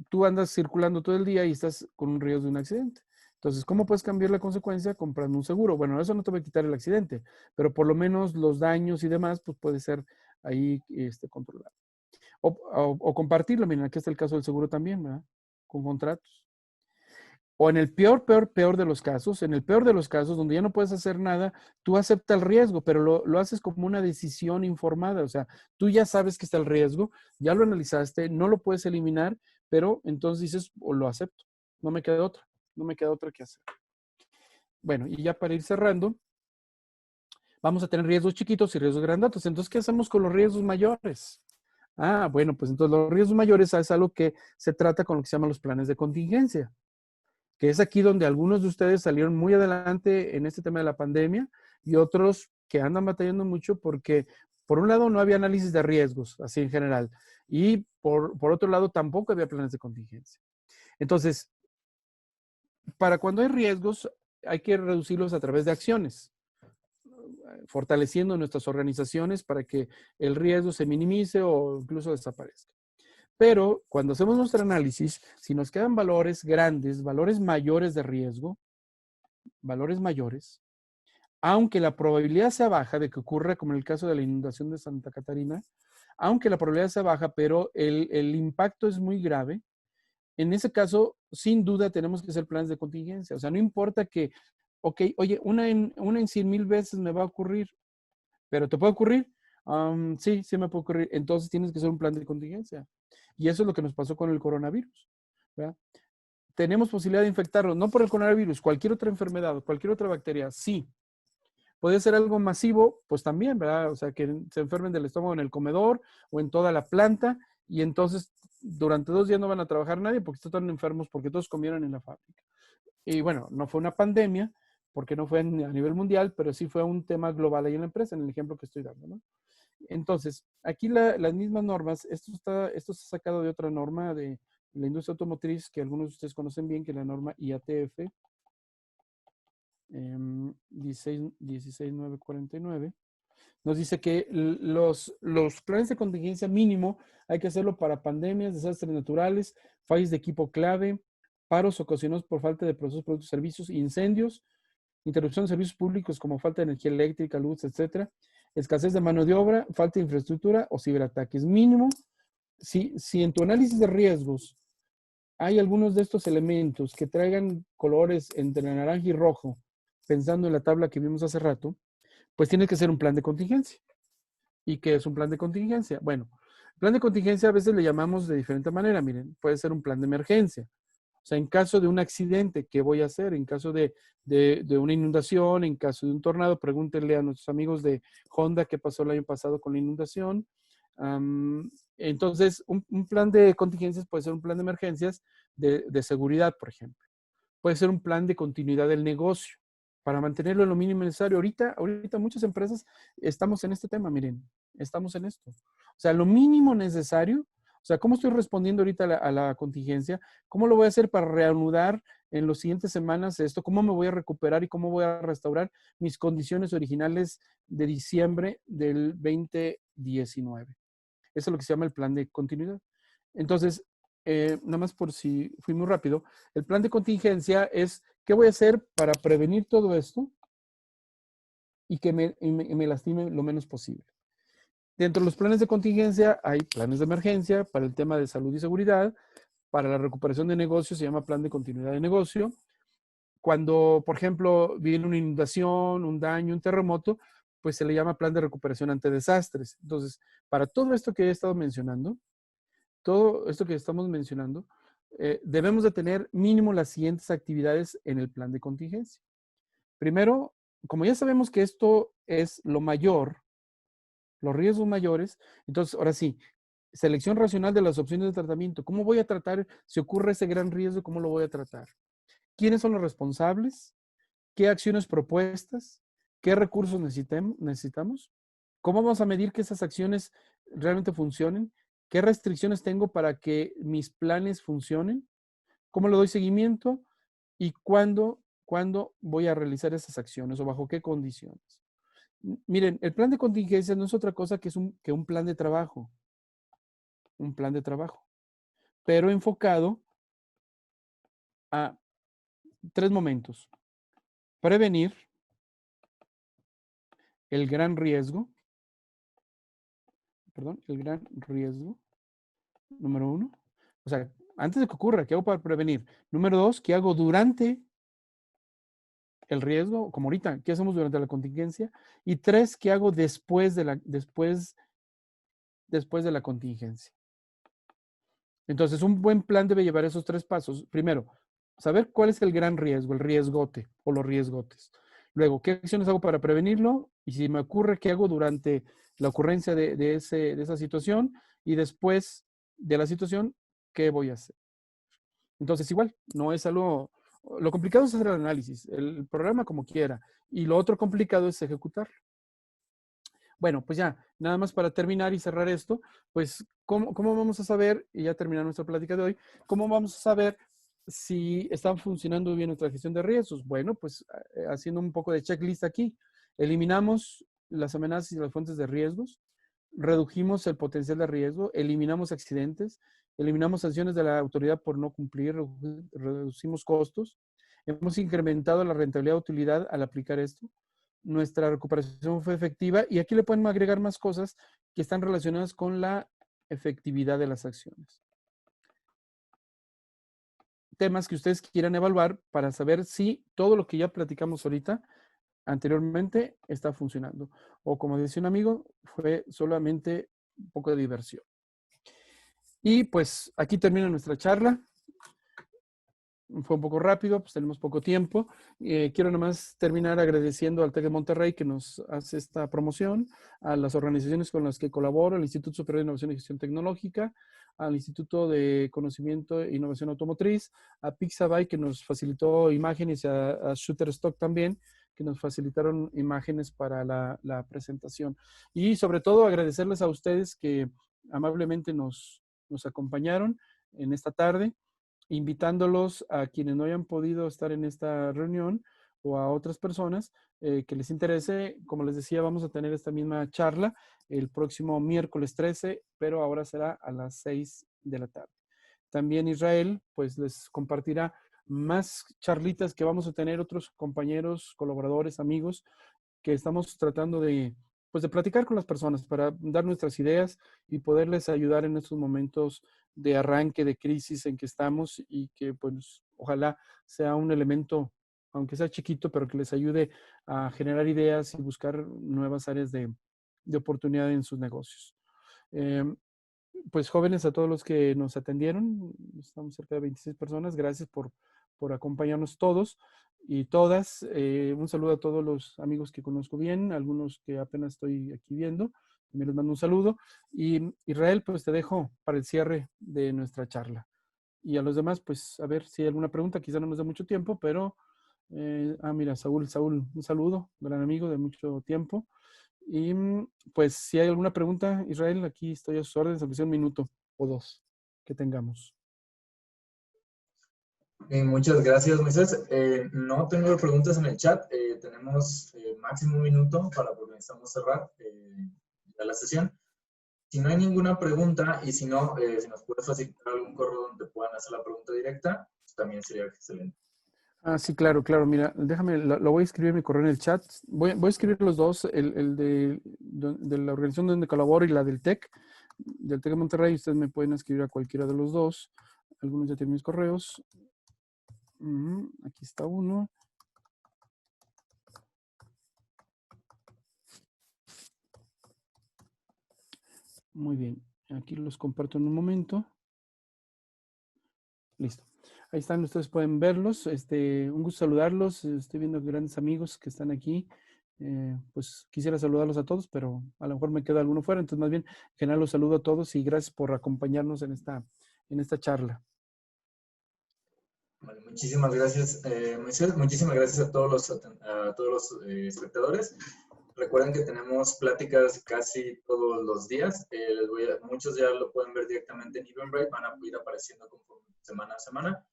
tú andas circulando todo el día y estás con un riesgo de un accidente. Entonces, ¿cómo puedes cambiar la consecuencia? Comprando un seguro. Bueno, eso no te va a quitar el accidente, pero por lo menos los daños y demás, pues puede ser ahí controlado. O compartirlo. Miren, aquí está el caso del seguro también, ¿verdad? Con contratos. O en el peor de los casos, en el peor de los casos, donde ya no puedes hacer nada, tú aceptas el riesgo, pero lo haces como una decisión informada. O sea, tú ya sabes que está el riesgo, ya lo analizaste, no lo puedes eliminar, pero entonces dices, o lo acepto, no me queda otra, no me queda otra que hacer. Bueno, y ya para ir cerrando, vamos a tener riesgos chiquitos y riesgos grandotes. Entonces, ¿qué hacemos con los riesgos mayores? Ah, bueno, pues entonces los riesgos mayores es algo que se trata con lo que se llaman los planes de contingencia, que es aquí donde algunos de ustedes salieron muy adelante en este tema de la pandemia y otros que andan batallando mucho porque, por un lado, no había análisis de riesgos, así en general, y por otro lado, tampoco había planes de contingencia. Entonces, para cuando hay riesgos, hay que reducirlos a través de acciones, fortaleciendo nuestras organizaciones para que el riesgo se minimice o incluso desaparezca. Pero cuando hacemos nuestro análisis, si nos quedan valores grandes, valores mayores de riesgo, valores mayores, aunque la probabilidad sea baja de que ocurra, como en el caso de la inundación de Santa Catarina, aunque la probabilidad sea baja, pero el impacto es muy grave, en ese caso, sin duda, tenemos que hacer planes de contingencia. O sea, no importa que, ok, oye, una en 100,000 veces me va a ocurrir, pero ¿te puede ocurrir? Sí, sí me puede ocurrir. Entonces tienes que hacer un plan de contingencia. Y eso es lo que nos pasó con el coronavirus, ¿verdad? Tenemos posibilidad de infectarnos, no por el coronavirus, cualquier otra enfermedad, cualquier otra bacteria, sí. Puede ser algo masivo, pues también, ¿verdad? O sea, que se enfermen del estómago en el comedor o en toda la planta y entonces durante 2 días no van a trabajar nadie porque están enfermos porque todos comieron en la fábrica. Y bueno, no fue una pandemia porque no fue a nivel mundial, pero sí fue un tema global ahí en la empresa, en el ejemplo que estoy dando, ¿no? Entonces, aquí las mismas normas, esto se ha sacado de otra norma de la industria automotriz que algunos de ustedes conocen bien, que es la norma IATF 16949. Nos dice que los planes de contingencia mínimo hay que hacerlo para pandemias, desastres naturales, fallas de equipo clave, paros ocasionados por falta de procesos, productos, servicios, incendios, interrupción de servicios públicos como falta de energía eléctrica, luz, etcétera, escasez de mano de obra, falta de infraestructura o ciberataques. Mínimo, si en tu análisis de riesgos hay algunos de estos elementos que traigan colores entre naranja y rojo, pensando en la tabla que vimos hace rato, pues tiene que ser un plan de contingencia. ¿Y qué es un plan de contingencia? Bueno, plan de contingencia a veces le llamamos de diferente manera. Miren, puede ser un plan de emergencia. O sea, en caso de un accidente, ¿qué voy a hacer? En caso de una inundación, en caso de un tornado, pregúntenle a nuestros amigos de Honda qué pasó el año pasado con la inundación. Entonces, un plan de contingencias puede ser un plan de emergencias de seguridad, por ejemplo. Puede ser un plan de continuidad del negocio para mantenerlo en lo mínimo necesario. Ahorita muchas empresas estamos en este tema, miren, estamos en esto. O sea, lo mínimo necesario, o sea, ¿cómo estoy respondiendo ahorita a la contingencia? ¿Cómo lo voy a hacer para reanudar en las siguientes semanas esto? ¿Cómo me voy a recuperar y cómo voy a restaurar mis condiciones originales de diciembre del 2019? Eso es lo que se llama el plan de continuidad. Entonces, nada más por si fui muy rápido, el plan de contingencia es qué voy a hacer para prevenir todo esto y que me lastime lo menos posible. Dentro de los planes de contingencia hay planes de emergencia para el tema de salud y seguridad. Para la recuperación de negocios se llama plan de continuidad de negocio. Cuando, por ejemplo, viene una inundación, un daño, un terremoto, pues se le llama plan de recuperación ante desastres. Entonces, para todo esto que he estado mencionando, todo esto que estamos mencionando, debemos de tener mínimo las siguientes actividades en el plan de contingencia. Primero, como ya sabemos que esto es lo mayor, los riesgos mayores, entonces ahora sí, selección racional de las opciones de tratamiento. ¿Cómo voy a tratar si ocurre ese gran riesgo? ¿Cómo lo voy a tratar? ¿Quiénes son los responsables? ¿Qué acciones propuestas? ¿Qué recursos necesitamos? ¿Cómo vamos a medir que esas acciones realmente funcionen? ¿Qué restricciones tengo para que mis planes funcionen? ¿Cómo le doy seguimiento? ¿Y cuándo voy a realizar esas acciones o bajo qué condiciones? Miren, el plan de contingencia no es otra cosa que un plan de trabajo, pero enfocado a tres momentos. Prevenir el gran riesgo, número uno. O sea, antes de que ocurra, ¿qué hago para prevenir? Número dos, ¿qué hago durante el riesgo? Como ahorita, ¿qué hacemos durante la contingencia? Y tres, ¿qué hago después de la contingencia? Entonces, un buen plan debe llevar esos tres pasos. Primero, saber cuál es el gran riesgo, el riesgote o los riesgotes. Luego, ¿qué acciones hago para prevenirlo? Y si me ocurre, ¿qué hago durante la ocurrencia de esa situación? Y después de la situación, ¿qué voy a hacer? Entonces, igual, no es algo. Lo complicado es hacer el análisis, el programa como quiera. Y lo otro complicado es ejecutar. Bueno, pues ya, nada más para terminar y cerrar esto, pues, ¿cómo vamos a saber, y ya terminar nuestra plática de hoy, cómo vamos a saber si está funcionando bien nuestra gestión de riesgos? Bueno, pues haciendo un poco de checklist aquí, eliminamos las amenazas y las fuentes de riesgos, redujimos el potencial de riesgo, eliminamos accidentes, eliminamos sanciones de la autoridad por no cumplir, reducimos costos, hemos incrementado la rentabilidad de utilidad al aplicar esto, nuestra recuperación fue efectiva y aquí le pueden agregar más cosas que están relacionadas con la efectividad de las acciones. Temas que ustedes quieran evaluar para saber si todo lo que ya platicamos ahorita anteriormente está funcionando. O como decía un amigo, fue solamente un poco de diversión. Y pues aquí termina nuestra charla. Fue un poco rápido, pues tenemos poco tiempo. Quiero nomás terminar agradeciendo al TEC de Monterrey que nos hace esta promoción, a las organizaciones con las que colaboro, al Instituto Superior de Innovación y Gestión Tecnológica, al Instituto de Conocimiento e Innovación Automotriz, a Pixabay que nos facilitó imágenes, a Shutterstock también, que nos facilitaron imágenes para la presentación. Y sobre todo agradecerles a ustedes que amablemente nos acompañaron en esta tarde, invitándolos a quienes no hayan podido estar en esta reunión o a otras personas que les interese. Como les decía, vamos a tener esta misma charla el próximo miércoles 13, pero ahora será a las 6 de la tarde. También Israel, pues les compartirá más charlitas que vamos a tener otros compañeros, colaboradores, amigos, que estamos tratando de pues de platicar con las personas, para dar nuestras ideas y poderles ayudar en estos momentos de arranque, de crisis en que estamos y que pues ojalá sea un elemento, aunque sea chiquito, pero que les ayude a generar ideas y buscar nuevas áreas de oportunidad en sus negocios. Em, pues jóvenes, a todos los que nos atendieron, estamos cerca de 26 personas, gracias por acompañarnos todos y todas. Un saludo a todos los amigos que conozco bien, algunos que apenas estoy aquí viendo, también les mando un saludo. Y Israel, pues te dejo para el cierre de nuestra charla. Y a los demás, pues a ver si hay alguna pregunta, quizá no nos dé mucho tiempo, pero, mira, Saúl, un saludo, gran amigo de mucho tiempo. Y pues si hay alguna pregunta, Israel, aquí estoy a sus órdenes, aunque sea un minuto o dos que tengamos. Muchas gracias, Moisés. No tengo preguntas en el chat. Tenemos máximo un minuto porque necesitamos cerrar ya la sesión. Si no hay ninguna pregunta y si no, si nos puedes facilitar algún correo donde puedan hacer la pregunta directa, pues también sería excelente. Sí, claro, claro. Mira, déjame, lo voy a escribir en mi correo en el chat. Voy a escribir los dos, el de la organización donde colaboro y la del TEC de Monterrey. Ustedes me pueden escribir a cualquiera de los dos. Algunos ya tienen mis correos. Aquí está uno. Muy bien. Aquí los comparto en un momento. Listo. Ahí están, ustedes pueden verlos. Un gusto saludarlos. Estoy viendo grandes amigos que están aquí. Pues quisiera saludarlos a todos, pero a lo mejor me queda alguno fuera. Entonces, más bien, en general los saludo a todos y gracias por acompañarnos en esta charla. Vale, muchísimas gracias, Moisés. Muchísimas gracias a todos los espectadores. Recuerden que tenemos pláticas casi todos los días. Muchos ya lo pueden ver directamente en Eventbrite, van a ir apareciendo conforme semana a semana.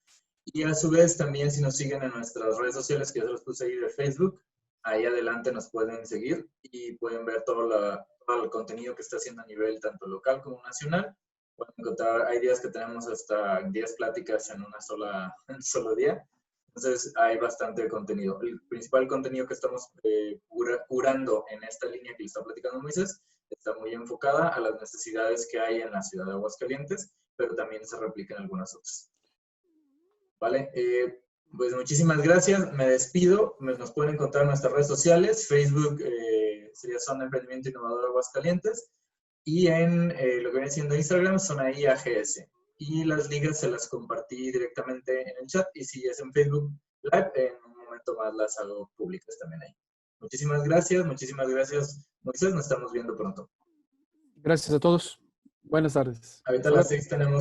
Y a su vez también si nos siguen en nuestras redes sociales, que ya se los puse ahí de Facebook, ahí adelante nos pueden seguir y pueden ver todo el contenido que está haciendo a nivel tanto local como nacional. Pueden encontrar, hay días que tenemos hasta 10 pláticas en un solo día. Entonces hay bastante contenido. El principal contenido que estamos curando en esta línea que le está platicando Moisés está muy enfocada a las necesidades que hay en la ciudad de Aguascalientes, pero también se replica en algunas otras. ¿Vale? Pues muchísimas gracias. Me despido. Nos pueden encontrar en nuestras redes sociales. Facebook sería Zona Emprendimiento Innovador Aguascalientes. Y en lo que viene siendo Instagram, Zona IAGS. Y las ligas se las compartí directamente en el chat. Y si es en Facebook Live, en un momento más las hago públicas también ahí. Muchísimas gracias, Moisés. Nos estamos viendo pronto. Gracias a todos. Buenas tardes. Ahorita a las 6 tenemos